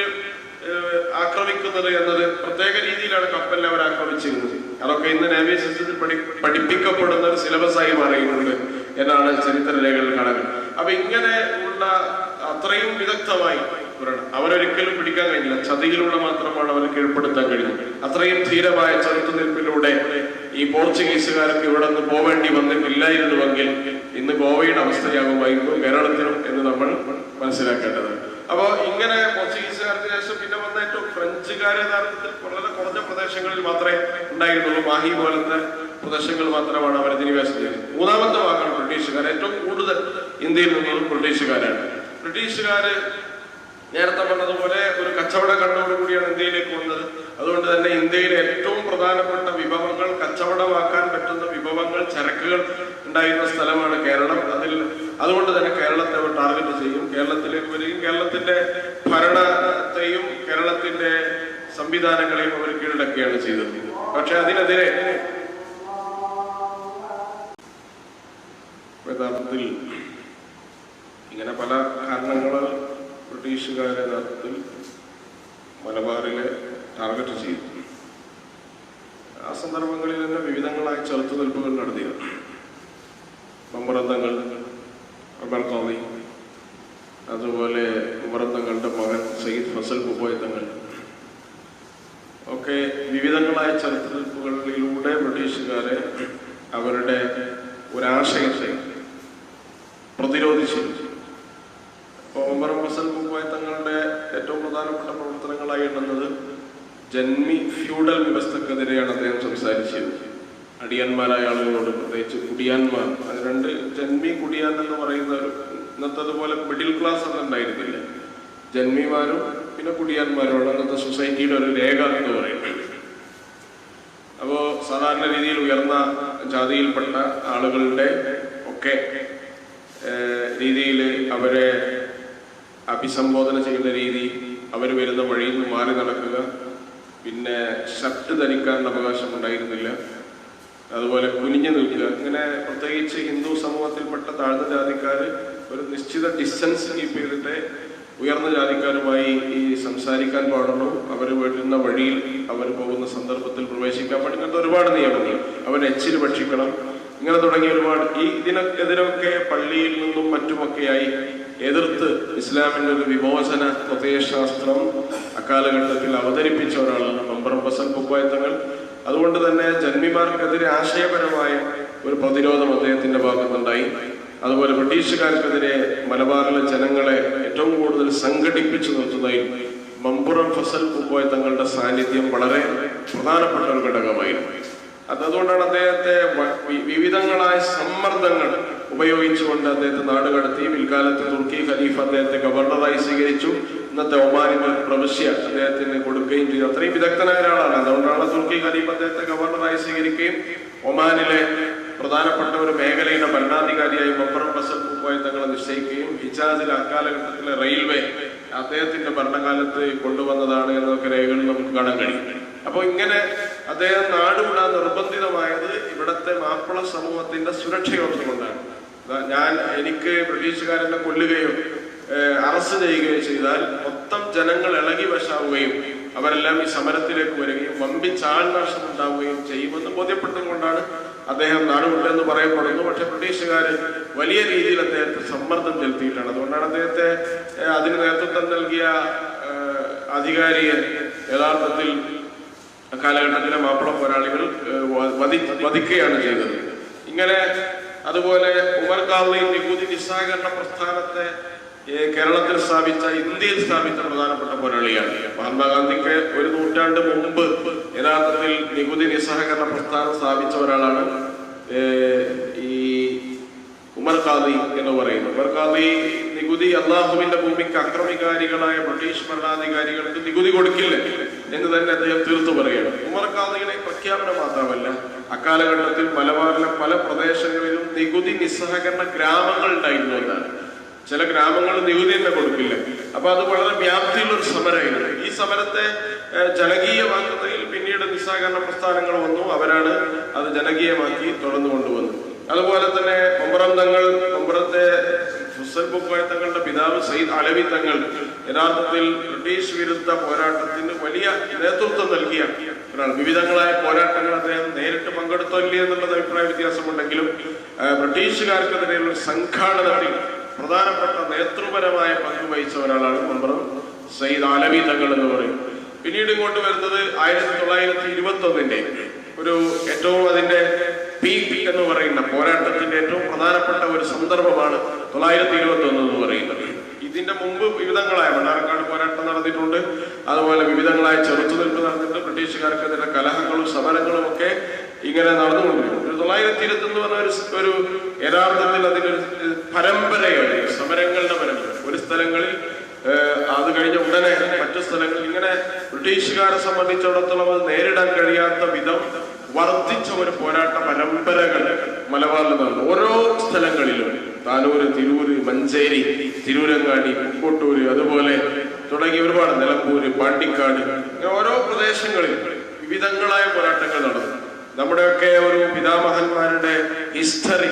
ആക്രമിക്കുന്നത് എന്നത് പ്രത്യേക രീതിയിലാണ് കപ്പലിനെ അവർ ആക്രമിച്ചിരുന്നത്. അതൊക്കെ ഇന്ന് നേവി സിസ്റ്റത്തിൽ പഠിപ്പിക്കപ്പെടുന്ന ഒരു സിലബസായി മാറിയിട്ടുണ്ട് എന്നാണ് ചരിത്ര രേഖകൾ കാണാൻ. അപ്പൊ ഇങ്ങനെ ഉള്ള അത്രയും വിദഗ്ധമായി അവരൊരിക്കലും പിടിക്കാൻ കഴിഞ്ഞില്ല. ചതിയിലൂടെ മാത്രമാണ് അവർ കീഴ്പ്പെടുത്താൻ കഴിഞ്ഞത്. അത്രയും ധീരമായ ചെറുത്തുനിൽപ്പിലൂടെ ഈ പോർച്ചുഗീസുകാർക്ക് ഇവിടെ നിന്ന് പോവേണ്ടി വന്നിട്ടില്ലായിരുന്നുവെങ്കിൽ ഇന്ന് ഗോവയുടെ അവസ്ഥയാകുമായിരുന്നു കേരളത്തിലും എന്ന് നമ്മൾ മനസ്സിലാക്കേണ്ടത്. അപ്പോ ഇങ്ങനെ പോർച്ചുഗീസുകാർക്ക് ശേഷം പിന്നെ വന്ന ഏറ്റവും ഫ്രഞ്ചുകാരെ യഥാർത്ഥത്തിൽ വളരെ കുറഞ്ഞ പ്രദേശങ്ങളിൽ മാത്രമേ ഉണ്ടായിരുന്നുള്ളൂ. മാഹി പോലത്തെ പ്രദേശങ്ങൾ മാത്രമാണ് അവർ അധിനിവേശം ചെയ്തത്. മൂന്നാമത്തെ ഭാഗമാണ് ബ്രിട്ടീഷുകാർ. ഏറ്റവും കൂടുതൽ ഇന്ത്യയിൽ നിന്നും ബ്രിട്ടീഷുകാരാണ്. ബ്രിട്ടീഷുകാര് നേരത്തെ പറഞ്ഞതുപോലെ ഒരു കച്ചവട കണ്ണോടുകൂടിയാണ് ഇന്ത്യയിലേക്ക് വന്നത്. അതുകൊണ്ട് തന്നെ ഇന്ത്യയിലെ ഏറ്റവും പ്രധാനപ്പെട്ട വിഭവങ്ങൾ, കച്ചവടമാക്കാൻ പറ്റുന്ന വിഭവങ്ങൾ, ചരക്കുകൾ ഉണ്ടായിരുന്ന സ്ഥലമാണ് കേരളം. അതുകൊണ്ട് തന്നെ കേരളത്തെ അവർ ടാർഗറ്റ് ചെയ്യും, കേരളത്തിലേക്ക് വരികയും കേരളത്തിന്റെ ഭരണത്തെയും കേരളത്തിന്റെ സംവിധാനങ്ങളെയും അവർ കീഴടക്കുകയാണ് ചെയ്തത്. പക്ഷെ അതിനെതിരെ യഥാർത്ഥത്തിൽ ഇങ്ങനെ പല കാരണങ്ങളാൽ ബ്രിട്ടീഷുകാരെ യഥാർത്ഥത്തിൽ മലബാറിലെ ടാർഗറ്റ് ചെയ്തു. ആ സന്ദർഭങ്ങളിൽ തന്നെ വിവിധങ്ങളായ ചെറുത്തുനിൽപ്പുകൾ നടത്തിയിരുന്നു. മമ്പറന്തങ്ങൾ, അബർത്തോളി, അതുപോലെ മമ്പറന്തങ്ങളുടെ മകൻ സയ്യിദ് ഫസൽ കുബോയ് തങ്ങൾ ഒക്കെ വിവിധങ്ങളായ ചെറുത്തുനിൽപ്പുകളിലൂടെ ബ്രിട്ടീഷുകാരെ അവരുടെ ഒരാശയത്തെ പ്രതിരോധിച്ചിരുന്നു. മമ്പറം ഫസൽ കുബോയ് തങ്ങളുടെ ഏറ്റവും പ്രധാനപ്പെട്ട പ്രവർത്തനങ്ങളായി എണ്ണുന്നത് ജന്മി ഫ്യൂഡൽ വ്യവസ്ഥക്കെതിരെയാണ് അദ്ദേഹം സംസാരിച്ചിരുന്നത്. അടിയന്മാരായ ആളുകളോട്, പ്രത്യേകിച്ച് കുടിയാന്മാർ, അത് രണ്ട് ജന്മി കുടിയാൻ എന്ന് പറയുന്ന ഒരു, ഇന്നത്തെ അതുപോലെ മിഡിൽ ക്ലാസ് ഒന്നും ഉണ്ടായിരുന്നില്ല. ജന്മിമാരും പിന്നെ കുടിയാന്മാരുമാണ് അന്നത്തെ സൊസൈറ്റിയുടെ ഒരു രേഖ എന്ന് പറയുന്നത്. അപ്പോ സാധാരണ രീതിയിൽ ഉയർന്ന ജാതിയിൽപ്പെട്ട ആളുകളുടെ ഒക്കെ രീതിയിൽ അവരെ അഭിസംബോധന ചെയ്യുന്ന രീതി, അവർ വരുന്ന വഴിയിൽ നിന്ന് മാറി നടക്കുക, പിന്നെ ഷർട്ട് ധരിക്കാനുള്ള അവകാശം ഉണ്ടായിരുന്നില്ല, അതുപോലെ കുനിഞ്ഞു നിൽക്കുക. ഇങ്ങനെ പ്രത്യേകിച്ച് ഹിന്ദു സമൂഹത്തിൽപ്പെട്ട താഴ്ന്ന ജാതിക്കാർ ഒരു നിശ്ചിത ഡിസ്റ്റൻസ് കീപ്പ് ചെയ്തിട്ട് ഉയർന്ന ജാതിക്കാരുമായി ഈ സംസാരിക്കാൻ പാടുള്ളൂ, അവർ വരുന്ന വഴിയിൽ അവർ പോകുന്ന സന്ദർഭത്തിൽ പ്രവേശിക്കാൻ പാടില്ല. ഇങ്ങനത്തെ ഒരുപാട് നിയമങ്ങൾ, അവർ എച്ചിൽ ഭക്ഷിക്കണം, ഇങ്ങനെ തുടങ്ങിയ ഒരുപാട്. ഇതിനെതിരൊക്കെ പള്ളിയിൽ നിന്നും മറ്റുമൊക്കെയായി എതിർത്ത് ഇസ്ലാമിന്റെ ഒരു വിമോചന പ്രത്യയശാസ്ത്രം അക്കാലഘട്ടത്തിൽ അവതരിപ്പിച്ച ഒരാളാണ് മമ്പറം ഫസൽ കുബോയ് തങ്ങൾ. അതുകൊണ്ട് തന്നെ ജന്മിമാർക്കെതിരെ ആശയപരമായ ഒരു പ്രതിരോധം അദ്ദേഹത്തിന്റെ ഭാഗത്തുണ്ടായി. അതുപോലെ ബ്രിട്ടീഷുകാർക്കെതിരെ മലബാറിലെ ജനങ്ങളെ ഏറ്റവും കൂടുതൽ സംഘടിപ്പിച്ചു നിർത്തുന്നതിൽ മമ്പുറം ഫസൽ കുബോയ് തങ്ങളുടെ സാന്നിധ്യം വളരെ പ്രധാനപ്പെട്ട ഒരു ഘടകമായിരുന്നു. അതുകൊണ്ടാണ് അദ്ദേഹത്തെ വിവിധങ്ങളായ സമ്മർദ്ദങ്ങൾ ഉപയോഗിച്ചുകൊണ്ട് അദ്ദേഹത്തെ നാടുകടത്തി. പിൽക്കാലത്ത് തുർക്കി ഖലീഫ അദ്ദേഹത്തെ ഗവർണറായി സ്വീകരിച്ചു. ഇന്നത്തെ ഒമാനിന്റെ പ്രവിശ്യ അദ്ദേഹത്തിന് കൊടുക്കുകയും ചെയ്തു. അത്രയും വിദഗ്ധനായ ഒരാളാണ്. അതുകൊണ്ടാണ് തുർക്കി ഖലീഫ അദ്ദേഹത്തെ ഗവർണറായി സ്വീകരിക്കുകയും ഒമാനിലെ പ്രധാനപ്പെട്ട ഒരു മേഖലയുടെ ഭരണാധികാരിയായി മമ്പറം ഫസൽ കുബോയ് തങ്ങളെ നിശ്ചയിക്കുകയും ഹിജാസിലെ അക്കാലഘട്ടത്തിലെ റെയിൽവേ അദ്ദേഹത്തിന്റെ ഭരണകാലത്ത് കൊണ്ടുവന്നതാണ് എന്നൊക്കെ രേഖകളിൽ നമുക്ക് കാണാൻ കഴിയും. അപ്പൊ ഇങ്ങനെ അദ്ദേഹം നാടുവിടാൻ നിർബന്ധിതമായത് ഇവിടത്തെ മാപ്പിള സമൂഹത്തിന്റെ സുരക്ഷയോർത്തുകൊണ്ടാണ്. എനിക്ക് ബ്രിട്ടീഷുകാരനെ കൊല്ലുകയോ അറസ്റ്റ് ചെയ്യുകയോ ചെയ്താൽ മൊത്തം ജനങ്ങൾ ഇളകി വശാവുകയും അവരെല്ലാം ഈ സമരത്തിലേക്ക് വരികയും വമ്പിച്ച ആൾനാശം ഉണ്ടാവുകയും ചെയ്യുമെന്ന് ബോധ്യപ്പെട്ടതുകൊണ്ടാണ് അദ്ദേഹം നാടുവിട്ടെന്ന് പറയപ്പെടുന്നു. പക്ഷെ ബ്രിട്ടീഷുകാർ വലിയ രീതിയിൽ അദ്ദേഹത്തെ സമ്മർദ്ദം ചെലുത്തിയിട്ടാണ്. അതുകൊണ്ടാണ് അദ്ദേഹത്തെ അതിന് നേതൃത്വം നൽകിയ അധികാരിയെ യഥാർത്ഥത്തിൽ കാലഘട്ടത്തിലെ മാപ്പിള പോരാളികൾ വധിക്കുകയാണ് ചെയ്തത്. ഇങ്ങനെ അതുപോലെ ഉമർ ഖാളി നികുതി നിസ്സഹകരണ പ്രസ്ഥാനത്തെ കേരളത്തിൽ സ്ഥാപിച്ച, ഇന്ത്യയിൽ സ്ഥാപിച്ച പ്രധാനപ്പെട്ട പോരാളിയാണ്. മഹാത്മാഗാന്ധിക്ക് ഒരു നൂറ്റാണ്ട് മുമ്പ് യഥാർത്ഥത്തിൽ നികുതി നിസ്സഹകരണ പ്രസ്ഥാനം സ്ഥാപിച്ച ഒരാളാണ് ഈ ഉമർ ഖാളി എന്ന് പറയുന്നത്. ഉമർ ഖാളി നികുതി അള്ളാഹുവിന്റെ ഭൂമിക്ക് അക്രമികാരികളായ ബ്രിട്ടീഷ് ഭരണാധികാരികൾക്ക് നികുതി കൊടുക്കില്ല എന്ന് തന്നെ അദ്ദേഹം തീർത്തു പറയുകയാണ്. ഉമർ ഖാളിയുടെ പ്രഖ്യാപനം മാത്രമല്ല, അക്കാലഘട്ടത്തിൽ മലബാറിലെ പല പ്രദേശങ്ങളിലും നികുതി നിസ്സഹകരണ ഗ്രാമങ്ങൾ ഉണ്ടായിരുന്നു എന്നാണ്. ചില ഗ്രാമങ്ങൾ നികുതി തന്നെ കൊടുക്കില്ല. അപ്പൊ അത് വളരെ വ്യാപ്തിയുള്ള ഒരു സമരമായിരുന്നു. ഈ സമരത്തെ ജനകീയമാക്കുന്നതിൽ പിന്നീട് നിസ്സഹകരണ പ്രസ്ഥാനങ്ങൾ വന്നു. അവരാണ് അത് ജനകീയമാക്കി തുടർന്നു കൊണ്ടുവന്നത്. അതുപോലെ തന്നെ മമ്പറം തങ്ങൾ, മമ്പറത്തെ ഹുസൈൻ പൂക്കോയ തങ്ങളുടെ പിതാവ് സയ്യിദ് അലവി തങ്ങൾ യഥാർത്ഥത്തിൽ ബ്രിട്ടീഷ് വിരുദ്ധ പോരാട്ടത്തിന് വലിയ നേതൃത്വം നൽകിയ ഒരാൾ. വിവിധങ്ങളായ പോരാട്ടങ്ങൾ അദ്ദേഹം നേരിട്ട് പങ്കെടുത്തില്ല എന്നുള്ളത് അഭിപ്രായ വ്യത്യാസമുണ്ടെങ്കിലും ബ്രിട്ടീഷുകാർക്കെതിരെയുള്ള സംഘാടനത്തിൽ പ്രധാനപ്പെട്ട നേതൃപരമായ പങ്ക് വഹിച്ച ഒരാളാണ് മമ്പറം സയ്യിദ് അലവി തങ്ങൾ എന്ന് പറയും. പിന്നീട് ഇങ്ങോട്ട് വരുന്നത് 1921 ഒരു ഏറ്റവും അതിന്റെ പീക്ക് എന്ന് പറയുന്ന പോരാട്ടത്തിന്റെ ഏറ്റവും പ്രധാനപ്പെട്ട ഒരു സന്ദർഭമാണ് 921 എന്ന് പറയുന്നത്. ഇതിന്റെ മുമ്പ് വിവിധങ്ങളായ മണ്ണാർക്കാട് പോരാട്ടം നടന്നിട്ടുണ്ട്. അതുപോലെ വിവിധങ്ങളായ ചെറുത്തുനിൽപ്പ് നടന്നിട്ടുണ്ട്. ബ്രിട്ടീഷുകാർക്കെതിരെ കലഹങ്ങളും സമരങ്ങളും ഒക്കെ ഇങ്ങനെ നടന്നുകൊണ്ടിരുന്നു. 921 എന്ന് പറഞ്ഞ ഒരു യഥാർത്ഥത്തിൽ അതിനൊരു പരമ്പരയാണ്, സമരങ്ങളുടെ പരമ്പര. ഒരു സ്ഥലങ്ങളിൽ അത് കഴിഞ്ഞ ഉടനെ മറ്റു സ്ഥലങ്ങളിൽ ഇങ്ങനെ ബ്രിട്ടീഷുകാരെ സംബന്ധിച്ചിടത്തോളം അത് നേരിടാൻ കഴിയാത്ത വിധം വർദ്ധിച്ച ഒരു പോരാട്ട പരമ്പരകൾ മലബാറിൽ നടന്നു. ഓരോ സ്ഥലങ്ങളിലും താനൂര്, തിരൂര്, മഞ്ചേരി, തിരൂരങ്ങാടി, പൂക്കോട്ടൂര്, അതുപോലെ തുടങ്ങി ഒരുപാട്, നിലമ്പൂര്, പാണ്ടിക്കാട്, ഓരോ പ്രദേശങ്ങളിൽ വിവിധങ്ങളായ പോരാട്ടങ്ങൾ നടന്നു. നമ്മുടെയൊക്കെ ഒരു പിതാമഹന്മാരുടെ ഹിസ്റ്ററി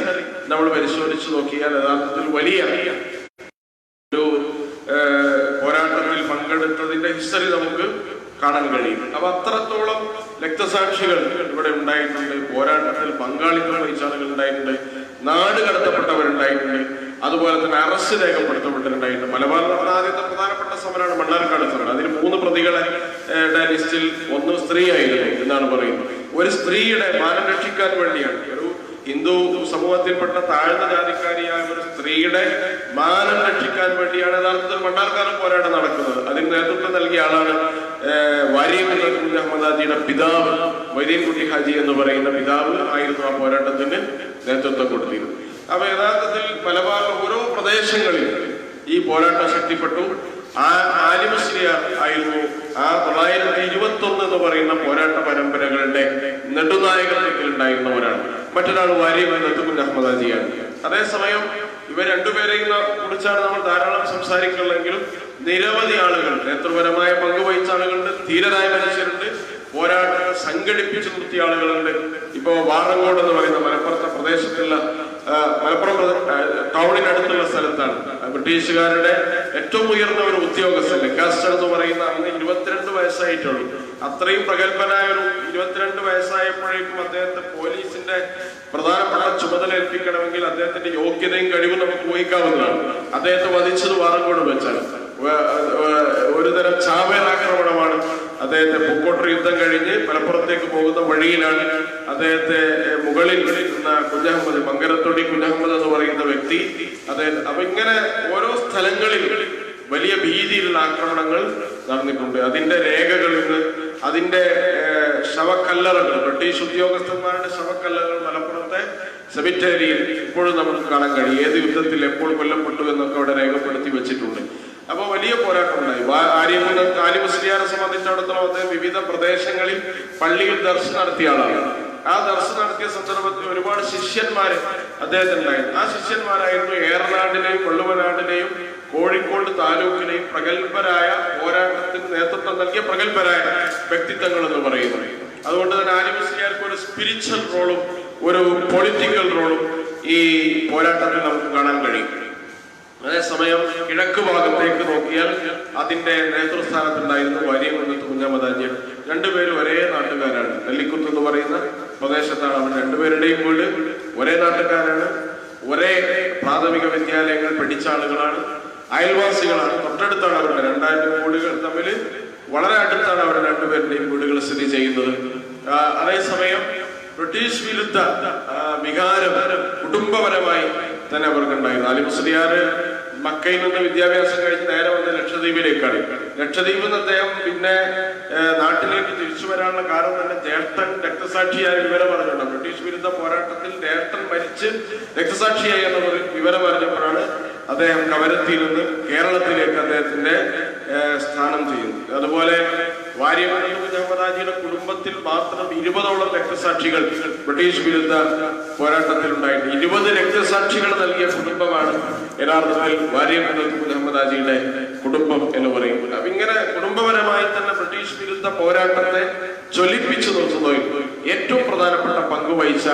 നമ്മൾ പരിശോധിച്ചു നോക്കിയാൽ യഥാർത്ഥത്തിൽ വലിയ ഒരു പോരാട്ടത്തിൽ പങ്കെടുത്തതിന്റെ ഹിസ്റ്ററി നമുക്ക് കാണാൻ കഴിയും. അപ്പൊ അത്രത്തോളം രക്തസാക്ഷികൾ ഇവിടെ ഉണ്ടായിട്ടുണ്ട്. പോരാട്ടത്തിൽ പങ്കാളിത്തം വഹിച്ച ആളുകൾ ഉണ്ടായിട്ടുണ്ട്. നാട് കടത്തപ്പെട്ടവരുണ്ടായിട്ടുണ്ട്. അതുപോലെ തന്നെ അറസ്റ്റ് രേഖപ്പെടുത്തപ്പെട്ടിട്ടുണ്ടായിട്ടുണ്ട്. മലബാറിൽ നടന്ന ആദ്യത്തെ പ്രധാനപ്പെട്ട സമരമാണ് മണ്ണാർക്കാട് സമരം. അതിൽ 3 പ്രതികളുടെ ലിസ്റ്റിൽ ഒന്ന് സ്ത്രീ ആയിരുന്നു എന്നാണ് പറയുന്നത്. ഒരു സ്ത്രീയുടെ മാനം രക്ഷിക്കാൻ വേണ്ടിയാണ്, ഒരു ഹിന്ദു സമൂഹത്തിൽപ്പെട്ട താഴ്ന്ന ജാതിക്കാരിയായ ഒരു സ്ത്രീയുടെ മാനം രക്ഷിക്കാൻ വേണ്ടിയാണ് യഥാർത്ഥത്തിൽ മണ്ണാർക്കാട് പോരാട്ടം നടക്കുന്നത്. അതിന് നേതൃത്വം നൽകിയ ആളാണ് വാര്യംകുട്ടി അഹമ്മദ് ഹാജിയുടെ പിതാവ്, മൊയ്തീൻകുട്ടി ഹാജി എന്ന് പറയുന്ന പിതാവ് ആയിരുന്നു ആ പോരാട്ടത്തിന് നേതൃത്വം കൊടുത്തിരുന്നത്. അപ്പൊ യഥാർത്ഥത്തിൽ മലബാറിലെ ഓരോ പ്രദേശങ്ങളിൽ ഈ പോരാട്ടം ശക്തിപ്പെട്ടു. ആലിമുസ്ലിയാർ ആയിരുന്നു ആ 921 എന്ന് പറയുന്ന പോരാട്ട പരമ്പരകളുടെ നെടുനായകത്വത്തിൽ ഉണ്ടായിരുന്നവരാണ്. മറ്റൊരാൾ വാര്യംകുട്ടി അഹമ്മദ് ഹാജിയാണ്. അതേസമയം ഇവർ രണ്ടുപേരെയും കുറിച്ചാണ് നമ്മൾ ധാരാളം സംസാരിക്കുന്നുണ്ടെങ്കിലും നിരവധി ആളുകൾ, നേതൃപരമായ പങ്കുവഹിച്ച ആളുകളുണ്ട്, ധീരരായ മനുഷ്യരുണ്ട്, പോരാട്ടങ്ങൾ സംഘടിപ്പിച്ചു നിർത്തിയ ആളുകളുണ്ട്. ഇപ്പോ വാറങ്കോട് എന്ന് പറയുന്ന മലപ്പുറത്തെ പ്രദേശത്തുള്ള, മലപ്പുറം ടൗണിനടുത്തുള്ള സ്ഥലത്താണ് ബ്രിട്ടീഷുകാരുടെ ഏറ്റവും ഉയർന്ന ഒരു ഉദ്യോഗസ്ഥൻ ലെക്കാസ്റ്റർ എന്ന് പറയുന്ന, അന്ന് 22 വയസ്സായിട്ടുള്ളൂ. അത്രയും പ്രഗത്ഭനായ ഒരു 22 വയസ്സായപ്പോഴേക്കും അദ്ദേഹത്തെ പോലീസിന്റെ പ്രധാനപ്പെട്ട ചുമതല ഏൽപ്പിക്കണമെങ്കിൽ അദ്ദേഹത്തിന്റെ യോഗ്യതയും കഴിവും നമുക്ക് ഊഹിക്കാവുന്നതാണ്. അദ്ദേഹത്തെ വധിച്ചത് വാറങ്കോട് വെച്ചാണ്. ഒരുതരം ചാവേറാക്രമണമാണ്. അദ്ദേഹത്തെ പൂക്കോട്ടൂർ യുദ്ധം കഴിഞ്ഞ് മലപ്പുറത്തേക്ക് പോകുന്ന വഴിയിലാണ് അദ്ദേഹത്തെ മുകളിൽ നിന്ന കുഞ്ഞഹമ്മദ്, മങ്കരത്തൊടി കുഞ്ഞഹമ്മദ് എന്ന് പറയുന്ന വ്യക്തി അദ്ദേഹം. അപ്പൊ ഇങ്ങനെ ഓരോ സ്ഥലങ്ങളിൽ വലിയ ഭീതിയിലുള്ള ആക്രമണങ്ങൾ നടന്നിട്ടുണ്ട്. അതിന്റെ രേഖകൾ ഇന്ന്, അതിന്റെ ശവക്കല്ലറകൾ, ബ്രിട്ടീഷ് ഉദ്യോഗസ്ഥന്മാരുടെ ശവക്കല്ലറകൾ മലപ്പുറത്തെ സെമിറ്റേരിയിൽ ഇപ്പോഴും നമുക്ക് കാണാൻ കഴിയും. ഏത് യുദ്ധത്തിൽ എപ്പോൾ കൊല്ലപ്പെട്ടു എന്നൊക്കെ അവിടെ രേഖപ്പെടുത്തി വെച്ചിട്ടുണ്ട്. അപ്പൊ വലിയ പോരാട്ടം ഉണ്ടായി. ആലിമുസ്ലിയാരെ സംബന്ധിച്ചിടത്തോളം അദ്ദേഹം വിവിധ പ്രദേശങ്ങളിൽ പള്ളിയിൽ ദർശനം നടത്തിയ ആളാണ്. ആ ദർശനം നടത്തിയ സന്ദർഭത്തിൽ ഒരുപാട് ശിഷ്യന്മാര് അദ്ദേഹത്തിനുണ്ടായിരുന്നു. ആ ശിഷ്യന്മാരായിരുന്നു ഏറനാടിനെയും വെള്ളുവനാടിനെയും കോഴിക്കോട് താലൂക്കിനെയും പ്രഗത്ഭരായ പോരാട്ടത്തിന് നേതൃത്വം നൽകിയ പ്രഗത്ഭരായ വ്യക്തിത്വങ്ങൾ എന്ന് പറയുന്നത്. അതുകൊണ്ട് തന്നെ ആലിമുസ്ലിയാർക്ക് ഒരു സ്പിരിച്വൽ റോളും ഒരു പൊളിറ്റിക്കൽ റോളും ഈ പോരാട്ടത്തിൽ നമുക്ക് കാണാൻ കഴിയും. അതേസമയം കിഴക്ക് ഭാഗത്തേക്ക് നോക്കിയാൽ അതിന്റെ നേതൃസ്ഥാനത്തുണ്ടായിരുന്നു വാര്യംകുട്ടി കുഞ്ഞമ്മദാജി രണ്ടുപേരും ഒരേ നാട്ടുകാരാണ്. നെല്ലിക്കുത്ത് എന്ന് പറയുന്ന പ്രദേശത്താണ് അവർ രണ്ടുപേരുടെയും വീട്. ഒരേ നാട്ടുകാരാണ്, ഒരേ പ്രാഥമിക വിദ്യാലയങ്ങൾ പഠിച്ച ആളുകളാണ്, അയൽവാസികളാണ്. തൊട്ടടുത്താണ് അവരുടെ 2000 വീടുകൾ തമ്മിൽ വളരെ അടുത്താണ് അവരുടെ രണ്ടുപേരുടെയും വീടുകൾ സ്ഥിതി ചെയ്യുന്നത്. അതേസമയം ബ്രിട്ടീഷ് വിരുദ്ധ വികാരം കുടുംബപരമായി തന്നെ അവർക്കുണ്ടായിരുന്നു. അലി മുസ്ലിയാർ മക്കയിൽ നിന്ന് വിദ്യാഭ്യാസം കഴിഞ്ഞ് നേരെ വന്ന് ലക്ഷദ്വീപിലേക്കാണ്. ലക്ഷദ്വീപിൽ നിന്ന് അദ്ദേഹം പിന്നെ നാട്ടിലേക്ക് തിരിച്ചു വരാനുള്ള കാരണം തന്നെ ജ്യേഷ്ഠൻ രക്തസാക്ഷിയായ വിവരം പറഞ്ഞിട്ടുണ്ട്. ബ്രിട്ടീഷ് വിരുദ്ധ പോരാട്ടത്തിൽ ജ്യേഷ്ഠൻ മരിച്ച് രക്തസാക്ഷിയായി എന്ന വിവരം അറിഞ്ഞപ്പോഴാണ് അദ്ദേഹം കവരത്തിയിൽ നിന്ന് കേരളത്തിലേക്ക് അദ്ദേഹത്തിന്റെ സ്ഥാനം ചെയ്യുന്നു. അതുപോലെ വാര്യകുന്നത്ത് കുഞ്ഞഹമ്മദാജിയുടെ കുടുംബത്തിൽ മാത്രം 20ഓളം രക്തസാക്ഷികൾ ബ്രിട്ടീഷ് വിരുദ്ധ പോരാട്ടത്തിൽ ഉണ്ടായിട്ടുണ്ട്. 20 രക്തസാക്ഷികൾ നൽകിയ കുടുംബമാണ് യഥാർത്ഥത്തിൽ വാര്യകുന്നത്ത് കുഞ്ഞഹമ്മദാജിയുടെ കുടുംബം എന്ന് പറയുന്നത്. അപ്പൊ ഇങ്ങനെ കുടുംബപരമായി തന്നെ ബ്രിട്ടീഷ് വിരുദ്ധ പോരാട്ടത്തെ ജ്വലിപ്പിച്ചു നിർത്തുന്നതിൽ ഏറ്റവും പ്രധാനപ്പെട്ട പങ്ക് വഹിച്ച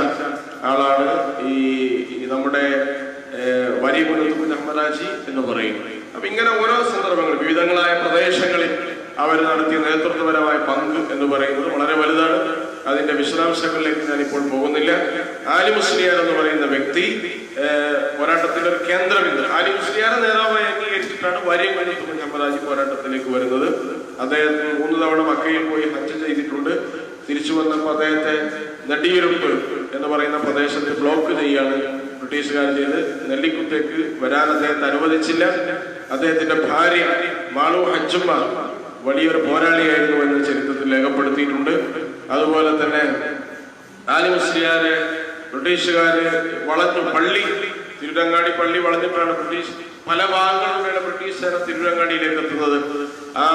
ആളാണ് ഈ നമ്മുടെ വാര്യകുന്നത്ത് കുഞ്ഞഹമ്മദാജി എന്ന് പറയുന്നത്. അപ്പൊ ഇങ്ങനെ ഓരോ സന്ദർഭങ്ങൾ വിവിധങ്ങളായ പ്രദേശങ്ങളിൽ അവർ നടത്തിയ നേതൃത്വപരമായ പങ്ക് എന്ന് പറയുന്നത് വളരെ വലുതാണ്. അതിന്റെ വിശദാംശങ്ങളിലേക്ക് ഞാനിപ്പോൾ പോകുന്നില്ല. ആലി മുസ്ലിയാർ എന്ന് പറയുന്ന വ്യക്തി പോരാട്ടത്തിന്റെ ഒരു കേന്ദ്രബിന്ദു. ആലി മുസ്ലിയാരെ നേതാവായി അംഗീകരിച്ചിട്ടാണ് വാര്യകുന്നത്ത് കുഞ്ഞഹമ്മദാജി പോരാട്ടത്തിലേക്ക് വരുന്നത്. അദ്ദേഹം 3 തവണ മക്കയിൽ പോയി ഹജ്ജ് ചെയ്തിട്ടുണ്ട്. തിരിച്ചു വന്നപ്പോൾ അദ്ദേഹത്തെ നെടിയുരുപ്പ് എന്ന് പറയുന്ന പ്രദേശത്ത് ബ്ലോക്ക് ചെയ്യാണ് ബ്രിട്ടീഷുകാർ ചെയ്ത്. നെല്ലിക്കുത്തേക്ക് വരാൻ അദ്ദേഹത്തെ അനുവദിച്ചില്ല. അദ്ദേഹത്തിന്റെ ഭാര്യ മാളു ഹജ്ജുമ്മ വലിയൊരു പോരാളിയായിരുന്നു എന്ന് ചരിത്രത്തിൽ രേഖപ്പെടുത്തിയിട്ടുണ്ട്. അതുപോലെ തന്നെ ആലി മുസ്ലിയാരെ ബ്രിട്ടീഷുകാര് വളഞ്ഞു. പള്ളി തിരുരങ്ങാടി പള്ളി വളഞ്ഞിട്ടാണ് പല ഭാഗങ്ങളിലൂടെയാണ് ബ്രിട്ടീഷ് സേന തിരുരങ്ങാടിയിലേക്ക് എത്തുന്നത്. ആ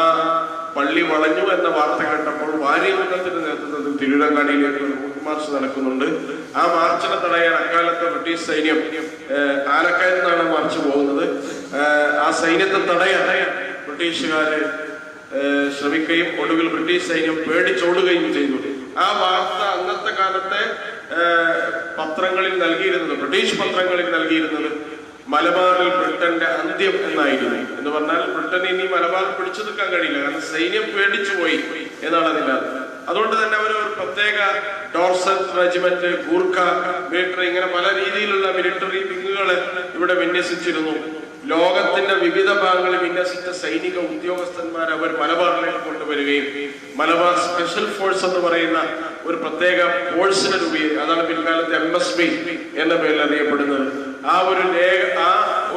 പള്ളി വളഞ്ഞു എന്ന വാർത്ത കേട്ടപ്പോൾ വാര്യകുന്നത്തിന്റെ നേതൃത്വത്തിൽ തിരുരങ്ങാടിയിലേക്ക് ഒരു മാർച്ച് നടക്കുന്നുണ്ട്. ആ മാർച്ചിനെ തടയാൻ അക്കാലത്ത് ബ്രിട്ടീഷ് സൈന്യം ആലക്കാരിൽ നിന്നാണ് മാർച്ച് പോകുന്നത്. ആ സൈന്യത്തെ തടയാൻ ബ്രിട്ടീഷുകാര് ശ്രമിക്കുകയും ഒടുവിൽ ബ്രിട്ടീഷ് സൈന്യം പേടിച്ചോടുകയും ചെയ്തു. ആ വാർത്ത അന്നത്തെ കാലത്തെ പത്രങ്ങളിൽ നൽകിയിരുന്നത്, ബ്രിട്ടീഷ് പത്രങ്ങളിൽ നൽകിയിരുന്നത് മലബാറിൽ ബ്രിട്ടന്റെ അന്ത്യം എന്നായിരുന്നു. എന്ന് പറഞ്ഞാൽ ബ്രിട്ടന് ഇനി മലബാർ പിടിച്ചു നിൽക്കാൻ കഴിയില്ല, കാരണം സൈന്യം പേടിച്ചു പോയി എന്നാണ് അതിൻ്റെ അർത്ഥം. അതുകൊണ്ട് തന്നെ അവർ ഒരു പ്രത്യേക ഡോർസൽ റെജിമെന്റ്, ഗൂർഖ മിലിറ്ററി, ഇങ്ങനെ പല രീതിയിലുള്ള മിലിറ്ററി വിങ്ങുകളെ ഇവിടെ വിന്യസിച്ചിരുന്നു. ലോകത്തിന്റെ വിവിധ ഭാഗങ്ങളിൽ വിന്യസിച്ച സൈനിക ഉദ്യോഗസ്ഥന്മാരെ അവർ മലബാറിലേക്ക് കൊണ്ടുവരികയും മലബാർ സ്പെഷ്യൽ ഫോഴ്സ് എന്ന് പറയുന്ന ഒരു പ്രത്യേക ഫോഴ്സിനെ രൂപീകരിക്കും. അതാണ് പിൽക്കാലത്ത് MSB എന്ന പേരിൽ അറിയപ്പെടുന്നത്. ആ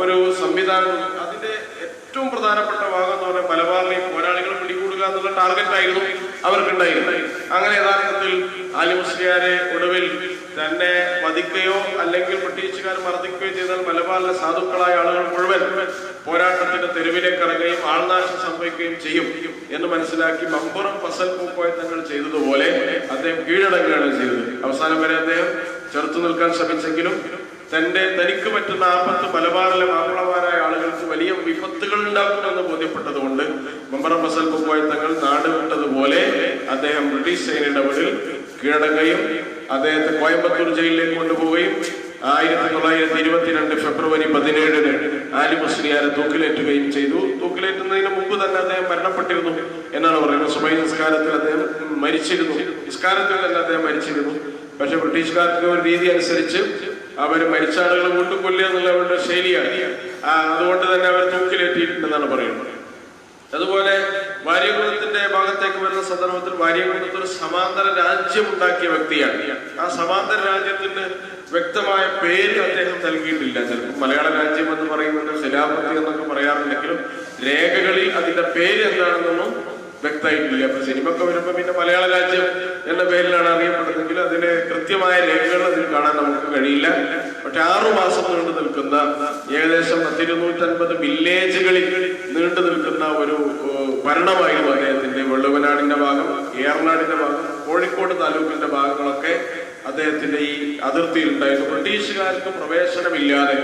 ഒരു സംവിധാനം, അതിന്റെ ഏറ്റവും പ്രധാനപ്പെട്ട ഭാഗം എന്ന് പറഞ്ഞാൽ മലബാറിലെ പോരാളികളെ പിടികൂടുക എന്നുള്ള ടാർഗറ്റ് ആയിരുന്നു അവർക്കുണ്ടായിരുന്നത്. അങ്ങനെ യഥാർത്ഥത്തിൽ ആലി മുസ്ലിയാരെ ഒടുവിൽ തന്നെ വധിക്കുകയോ അല്ലെങ്കിൽ ബ്രിട്ടീഷുകാർ മർദ്ദിക്കുകയോ ചെയ്താൽ മലബാറിലെ സാധുക്കളായ ആളുകൾ മുഴുവൻ പോരാട്ടത്തിന്റെ തെരുവിലേക്ക് ഇറങ്ങുകയും ആൾനാശം സംഭവിക്കുകയും ചെയ്യും എന്ന് മനസ്സിലാക്കി മമ്പുറം ഫസൽ പൂക്കോയ തങ്ങൾ ചെയ്തതുപോലെ അദ്ദേഹം കീഴടങ്ങുകയാണ് ചെയ്തത്. അവസാനം വരെ അദ്ദേഹം ചെറുത്തു നിൽക്കാൻ ശ്രമിച്ചെങ്കിലും തനിക്ക് പറ്റുന്ന ആപത്ത് മലബാറിലെ മാപ്പിളമാരായ ആളുകൾക്ക് വലിയ വിപത്തുകൾ ഉണ്ടാക്കുമെന്ന് ബോധ്യപ്പെട്ടതുകൊണ്ട് മമ്പുറം ഫസൽ പൂക്കോയ തങ്ങൾ നാട് വിട്ടതുപോലെ അദ്ദേഹം ബ്രിട്ടീഷ് സേനയുടെ മുന്നിൽ കീഴടങ്ങുകയും അദ്ദേഹത്തെ കോയമ്പത്തൂർ ജയിലിലേക്ക് കൊണ്ടുപോവുകയും 1922 ഫെബ്രുവരി 17 ആലി മുസ്ലിയാരെ തൂക്കിലേറ്റുകയും ചെയ്തു. തൂക്കിലേറ്റുന്നതിന് മുമ്പ് തന്നെ അദ്ദേഹം മരണപ്പെട്ടിരുന്നു എന്നാണ് പറയുന്നത്. സുബൈ നിസ്കാരത്തിൽ അദ്ദേഹം മരിച്ചിരുന്നു. നിസ്കാരത്തിൽ തന്നെ അദ്ദേഹം മരിച്ചിരുന്നു. പക്ഷെ ബ്രിട്ടീഷുകാർക്ക് ഒരു രീതി അനുസരിച്ച് അവർ മരിച്ച ആളുകളെ വീണ്ടും കൊല്ലുക എന്നുള്ള അവരുടെ ശൈലിയാണ്. അതുകൊണ്ട് തന്നെ അവർ തൂക്കിലേറ്റിയിട്ടുണ്ടെന്നാണ് പറയുന്നത്. അതുപോലെ വാര്യകുന്നത്തിന്റെ ഭാഗത്തേക്ക് വരുന്ന സന്ദർഭത്തിൽ വാര്യകുന്നത്ത് ഒരു സമാന്തര രാജ്യം ഉണ്ടാക്കിയ വ്യക്തിയാണ്. ആ സമാന്തര രാജ്യത്തിന് വ്യക്തമായ പേര് അദ്ദേഹം നൽകിയിട്ടില്ല. ചിലപ്പോൾ മലയാള രാജ്യം എന്ന് പറയുന്നത് ഖിലാഫത്ത് എന്നൊക്കെ പറയാറുണ്ടെങ്കിലും രേഖകളിൽ അതിന്റെ പേര് എന്താണെന്നൊന്നും വ്യക്തമായിട്ടില്ല. അപ്പൊ സിനിമയൊക്കെ വരുമ്പോ പിന്നെ മലയാള രാജ്യം എന്ന പേരിലാണ് അറിയപ്പെടുന്നതെങ്കിൽ അതിന് കൃത്യമായ രേഖകൾ അതിൽ കാണാൻ നമുക്ക് കഴിയില്ല. പക്ഷെ 6 മാസം നീണ്ടു നിൽക്കുന്ന, ഏകദേശം 250 വില്ലേജുകളിൽ നീണ്ടു നിൽക്കുന്ന ഒരു ഭരണമായിരുന്നു അദ്ദേഹത്തിന്റെ. വെള്ളുവനാടിന്റെ ഭാഗം, ഏറനാടിന്റെ ഭാഗം, കോഴിക്കോട് താലൂക്കിന്റെ ഭാഗങ്ങളൊക്കെ അദ്ദേഹത്തിന്റെ ഈ അതിർത്തിയിൽ ഉണ്ടായിരുന്നു. ബ്രിട്ടീഷുകാർക്ക് പ്രവേശനമില്ലാതെ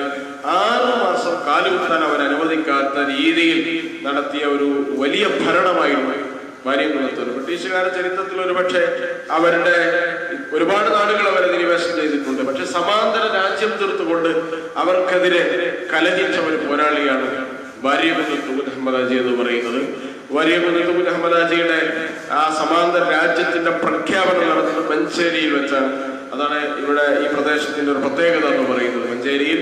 6 മാസം കാലുകുത്താൻ അവർ അനുവദിക്കാത്ത രീതിയിൽ നടത്തിയ ഒരു വലിയ ഭരണമായിരുന്നു വാര്യകുന്നത്ത്. ബ്രിട്ടീഷുകാരുടെ ചരിത്രത്തിൽ ഒരുപക്ഷെ അവരുടെ ഒരുപാട് നാടുകൾ അവർ അധിനിവേശം ചെയ്തിട്ടുണ്ട്. പക്ഷെ സമാന്തര രാജ്യം തീർത്തുകൊണ്ട് അവർക്കെതിരെ കലഹിച്ച ഒരു പോരാളിയാണ് വാര്യകുന്നത്ത് മുഹമ്മദാജി എന്ന് പറയുന്നത്. വലിയ കുന്നത്ത് കുഞ്ഞ് അഹമ്മദ് ഹാജിയുടെ ആ സമാന്തര രാജ്യത്തിന്റെ പ്രഖ്യാപനം നടത്തുന്നത് മഞ്ചേരിയിൽ വെച്ചാണ്. അതാണ് ഇവിടെ ഈ പ്രദേശത്തിന്റെ ഒരു പ്രത്യേകത എന്ന് പറയുന്നത്. മഞ്ചേരിയിൽ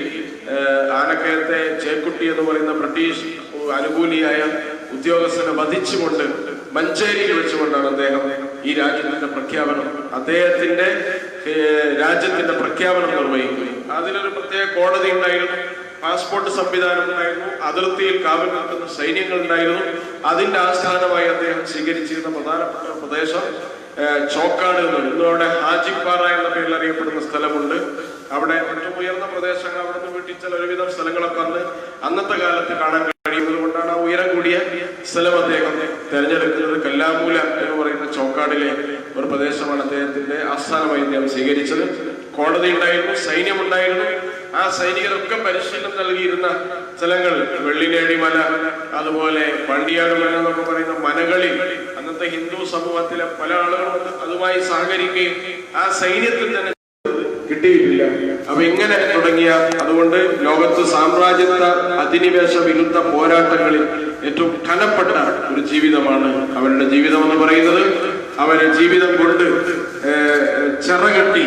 ആനക്കയത്തെ ചേക്കുട്ടി എന്ന് പറയുന്ന ബ്രിട്ടീഷ് അനുകൂലിയായ ഉദ്യോഗസ്ഥനെ വധിച്ചുകൊണ്ട് മഞ്ചേരിയിൽ വെച്ചുകൊണ്ടാണ് അദ്ദേഹം ഈ രാജ്യത്തിന്റെ പ്രഖ്യാപനം, അദ്ദേഹത്തിന്റെ രാജ്യത്തിന്റെ പ്രഖ്യാപനം നിർവഹിക്കുന്നത്. അതിനൊരു പ്രത്യേക കോടതി ഉണ്ടായിരുന്നു, പാസ്പോർട്ട് സംവിധാനം ഉണ്ടായിരുന്നു, അതിർത്തിയിൽ കാവൽ നിൽക്കുന്ന സൈന്യങ്ങൾ ഉണ്ടായിരുന്നു. അതിന്റെ ആസ്ഥാനമായി അദ്ദേഹം സ്വീകരിച്ചിരുന്ന പ്രധാനപ്പെട്ട പ്രദേശം ചോക്കാട് എന്നുണ്ട്. ഇന്നവിടെ ഹാജിപ്പാറ എന്ന പേരിൽ അറിയപ്പെടുന്ന സ്ഥലമുണ്ട്. അവിടെ ഏറ്റവും ഉയർന്ന പ്രദേശങ്ങൾ, അവിടെ നിന്ന് വീട്ടിച്ചാൽ ഒരുവിധം സ്ഥലങ്ങളൊക്കെ അന്നത്തെ കാലത്ത് കാണാൻ കഴിയുന്നത് കൊണ്ടാണ് ആ ഉയരം കൂടിയ സ്ഥലം അദ്ദേഹം തെരഞ്ഞെടുക്കുന്നത്. കല്ലാമൂല എന്ന് പറയുന്ന ചോക്കാടിലെ ഒരു പ്രദേശമാണ് അദ്ദേഹത്തിന്റെ ആസ്ഥാനമായി അദ്ദേഹം സ്വീകരിച്ചത്. കോടതി ഉണ്ടായിരുന്നു, സൈന്യമുണ്ടായിരുന്നു. ആ സൈനികരൊക്കെ പരിശീലനം നൽകിയിരുന്ന സ്ഥലങ്ങൾ വെള്ളിനേഴി മല, അതുപോലെ പണ്ടിയാട് മല എന്നൊക്കെ പറയുന്ന മനകളിൽ അന്നത്തെ ഹിന്ദു സമൂഹത്തിലെ പല ആളുകളും അതുമായി സഹകരിക്കുകയും ആ സൈന്യത്തിൽ തന്നെ കിട്ടിയിട്ടില്ല. അപ്പൊ ഇങ്ങനെ തുടങ്ങിയ, അതുകൊണ്ട് ലോകത്ത് സാമ്രാജ്യത്വ അധിനിവേശ വിരുദ്ധ പോരാട്ടങ്ങളിൽ ഏറ്റവും ഘനപ്പെട്ട ഒരു ജീവിതമാണ് അവരുടെ ജീവിതം എന്ന് പറയുന്നത്. അവരെ ജീവിതം കൊണ്ട് ചിറകെട്ടി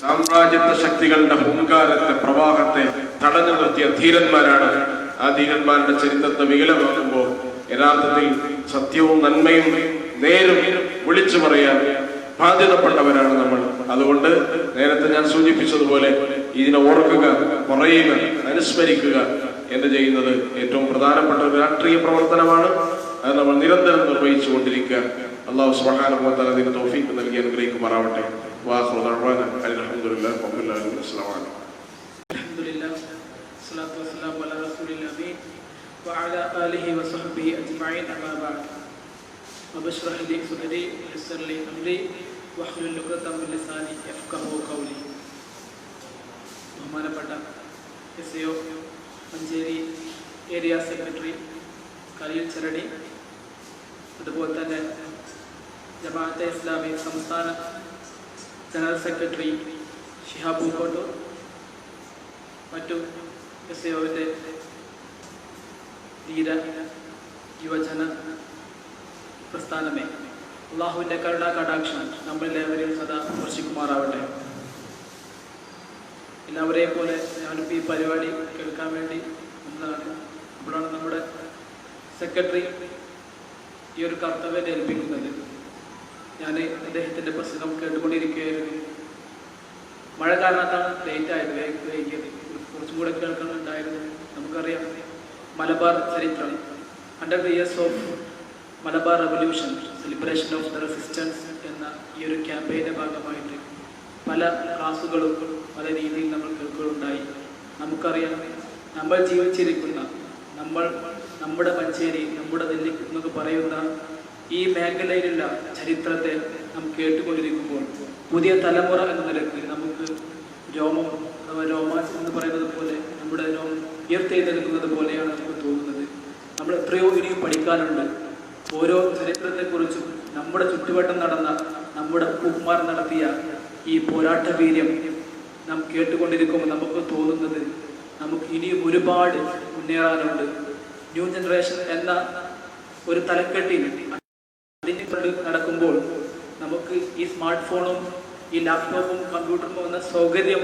സാമ്രാജ്യത്വ ശക്തികളുടെ ഹുങ്കാരത്തെ, പ്രവാഹത്തെ തടഞ്ഞു നിർത്തിയ ധീരന്മാരാണ്. ആ ധീരന്മാരുടെ ചരിത്രത്തെ വികലമാക്കുമ്പോൾ യഥാർത്ഥത്തിൽ സത്യവും നന്മയും നേരും വിളിച്ചു പറയാൻ ബാധ്യതപ്പെട്ടവരാണ് നമ്മൾ. അതുകൊണ്ട് നേരത്തെ ഞാൻ സൂചിപ്പിച്ചതുപോലെ ഇതിനെ ഓർക്കുക, പറയുക, അനുസ്മരിക്കുക എന്ന് ചെയ്യുന്നത് ഏറ്റവും പ്രധാനപ്പെട്ട ഒരു രാഷ്ട്രീയ പ്രവർത്തനമാണ്. അത് നമ്മൾ നിരന്തരം നിർവഹിച്ചു കൊണ്ടിരിക്കുക. അല്ലാഹു സുബ്ഹാനഹു വ തആല അതിന് തൗഫീഖ് നൽകി അനുഗ്രഹിക്കുമാറാവട്ടെ. വാഖിറു ദഅ്വാനാ അൽഹംദുലില്ലാഹി റബ്ബിൽ ആലമീൻ. അസ്സലാമു അലൈക്കും. അൽഹംദുലില്ലാഹ് സ്വല്ലല്ലാഹു വസ്സലാമു അലാ റസൂലിൽ അമീൻ വഅലാ ആലിഹി വസഹ്ബിഹി അജ്മഈൻ. അമ്മാ ബഅദ്. വബശ്റഹ് ലി സദ്രി വയസ്സിർ ലി അംരി വഹ്ലുൽ ഉഖ്ദതം മിൻ ലിസാനി യഫ്ഖഹു ഖൗലി. ബഹുമാനപ്പെട്ട SO Manjeri area secretary Khaleel Charadi, അതുപോലെ തന്നെ ജമാഅത്തെ ഇസ്ലാമി സംസ്ഥാന ജനറൽ സെക്രട്ടറി ഷിഹാബ് പൂക്കോട്ടൂർ, മറ്റു എസ്ഒയുടെ ധീര യുവജന പ്രസ്ഥാനമേ, അള്ളാഹുവിൻ്റെ കരുണാ കടാക്ഷം നമ്മളെല്ലാവരെയും സദാ സ്പർശിക്കുമാറാവട്ടെ. എല്ലാവരെയും പോലെ ഞാനിപ്പോൾ ഈ പരിപാടി കേൾക്കാൻ വേണ്ടി അപ്പോഴാണ് നമ്മുടെ സെക്രട്ടറി ഈ ഒരു കർത്തവ്യം ഏൽപ്പിക്കുന്നത്. ഞാൻ അദ്ദേഹത്തിൻ്റെ പ്രസംഗം കേട്ടുകൊണ്ടിരിക്കുകയായിരുന്നു. മഴ കാരണത്താണ് ലേറ്റായത്, വൈകിയത്. കുറച്ചും കൂടെ കേൾക്കുന്നുണ്ടായിരുന്നു. നമുക്കറിയാം മലബാർ ചരിത്രം, 100 years of Malabar revolution, celebration of the resistance എന്ന ഈ ഒരു ക്യാമ്പയിൻ്റെ ഭാഗമായിട്ട് പല ക്ലാസ്സുകളും പല രീതിയിൽ നമ്മൾ കേൾക്കുകയുണ്ടായി. നമുക്കറിയാം നമ്മൾ ജീവിച്ചിരിക്കുന്ന, നമ്മുടെ മഞ്ചേരി, നമ്മുടെ നെല്ലി എന്നൊക്കെ പറയുന്ന ഈ മേഖലയിലുള്ള ചരിത്രത്തെ നാം കേട്ടുകൊണ്ടിരിക്കുമ്പോൾ പുതിയ തലമുറ എന്ന നിലയ്ക്ക് നമുക്ക് രോമം അഥവാ രോമാഞ്ചം എന്ന് പറയുന്നത് പോലെ നമ്മുടെ രോമം ഉയർത്തെഴുന്നേൽക്കുന്നത് പോലെയാണ് നമുക്ക് തോന്നുന്നത്. നമ്മൾ എത്രയോ ഇനിയും പഠിക്കാനുണ്ട്. ഓരോ ചരിത്രത്തെക്കുറിച്ചും നമ്മുടെ ചുറ്റുവട്ടം നടന്ന, നമ്മുടെ ഉപ്പുമാർ നടത്തിയ ഈ പോരാട്ട വീര്യം നാം കേട്ടുകൊണ്ടിരിക്കുമ്പോൾ നമുക്ക് തോന്നുന്നത് നമുക്ക് ഇനിയും ഒരുപാട് മുന്നേറാനുണ്ട്. ന്യൂ ജനറേഷൻ എന്ന ഒരു തലക്കെട്ടിൽ അതിന് നടക്കുമ്പോൾ നമുക്ക് ഈ സ്മാർട്ട് ഫോണും ഈ ലാപ്ടോപ്പും കമ്പ്യൂട്ടറും എന്ന സൗകര്യം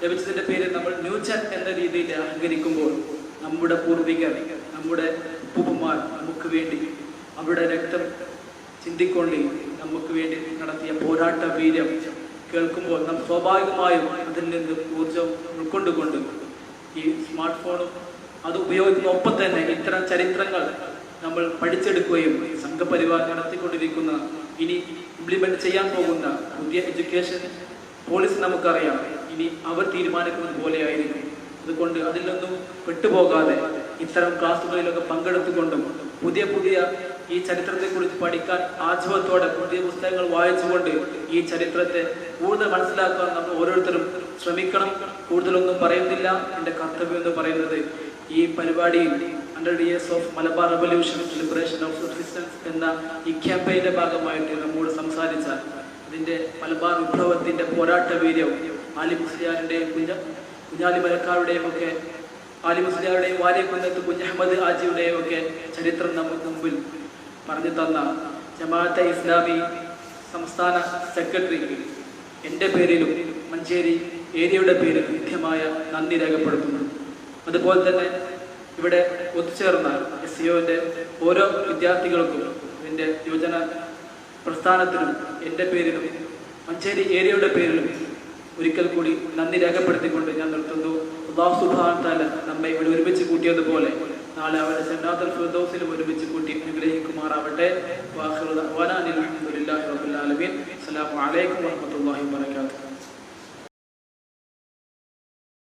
ലഭിച്ചതിൻ്റെ പേരിൽ നമ്മൾ ന്യൂ ജൻ എന്ന രീതിയിൽ അഹങ്കരിക്കുമ്പോൾ നമ്മുടെ പൂർവികർ, നമ്മുടെ ഉപ്പുമാർ നമുക്ക് വേണ്ടി അവരുടെ രക്തം ചിന്തിക്കൊണ്ട് നമുക്ക് വേണ്ടി നടത്തിയ പോരാട്ട വീര്യം കേൾക്കുമ്പോൾ നാം സ്വാഭാവികമായും അതിൽ നിന്ന് ഊർജം ഉൾക്കൊണ്ടുകൊണ്ട് ഈ സ്മാർട്ട് ഫോണും അത് ഉപയോഗിക്കുന്ന ഒപ്പം തന്നെ ഇത്തരം ചരിത്രങ്ങൾ നമ്മൾ പഠിച്ചെടുക്കുകയും സംഘപരിവാർ നടത്തിക്കൊണ്ടിരിക്കുന്ന, ഇനി ഇംപ്ലിമെന്റ് ചെയ്യാൻ പോകുന്ന പുതിയ എഡ്യൂക്കേഷൻ പോളിസി നമുക്കറിയാം, ഇനി അവർ തീരുമാനിക്കുന്നത് പോലെയായിരിക്കും. അതുകൊണ്ട് അതിൽ നിന്നും പെട്ടുപോകാതെ ഇത്തരം ക്ലാസ്സുകളിലൊക്കെ പങ്കെടുത്തുകൊണ്ടും പുതിയ പുതിയ ഈ ചരിത്രത്തെക്കുറിച്ച് പഠിക്കാൻ ആജീവത്തോടെ പുതിയ പുസ്തകങ്ങൾ വായിച്ചുകൊണ്ട് ഈ ചരിത്രത്തെ കൂടുതൽ മനസ്സിലാക്കാൻ നമ്മൾ ഓരോരുത്തരും ശ്രമിക്കണം. കൂടുതലൊന്നും പറയുന്നില്ല. എൻ്റെ കർത്തവ്യം എന്ന് പറയുന്നത് ഈ പരിപാടിയിൽ 100 years of Malabar revolution, celebration of resistance എന്ന ഈ ക്യാമ്പയിൻ്റെ ഭാഗമായിട്ട് നമ്മോട് സംസാരിച്ചാൽ അതിൻ്റെ മലബാർ വിപ്ലവത്തിൻ്റെ പോരാട്ട വീര്യവും ആലി മുസ്ലിയാരുടെയും കുഞ്ഞാലി മലക്കാരുടെയും ഒക്കെ, ആലി മുസ്ലിയാരുടെയും വാര്യകുന്നത്ത് കുഞ്ഞഹമ്മദ് ഹാജിയുടെയും ഒക്കെ ചരിത്രം നമുക്ക് മുമ്പിൽ പറഞ്ഞു തന്ന ജമാഅത്തെ ഇസ്ലാമി സംസ്ഥാന സെക്രട്ടറി എൻ്റെ പേരിലും മഞ്ചേരി ഏരിയയുടെ പേരിൽ കൃത്യമായ നന്ദി രേഖപ്പെടുത്തുന്നു. അതുപോലെ തന്നെ ഇവിടെ ഒത്തുചേർന്ന SCOൻ്റെ ഓരോ വിദ്യാർത്ഥികൾക്കും ഇതിൻ്റെ യുവജന പ്രസ്ഥാനത്തിനും എൻ്റെ പേരിലും മഞ്ചേരി ഏരിയയുടെ പേരിലും ഒരിക്കൽ കൂടി നന്ദി രേഖപ്പെടുത്തിക്കൊണ്ട് ഞാൻ നിർത്തുന്നു. അല്ലാഹു സുബ്ഹാനഹു വ തആല നമ്മെ ഇവിടെ ഒരുമിച്ച് കൂട്ടിയതുപോലെ നാളെ അവരുടെ ജന്നാത്തുൽ ഫിർദൗസിലും ഒരുമിച്ച് കൂട്ടി അനുഗ്രഹിക്കുമാറാവട്ടെ. വആഖിറു ദഅ്വാനാ അൽഹംദുലില്ലാഹി റബ്ബിൽ ആലമീൻ. അസ്സലാമു അലൈക്കും വറഹ്മത്തുള്ളാഹി വബറകാതുഹു.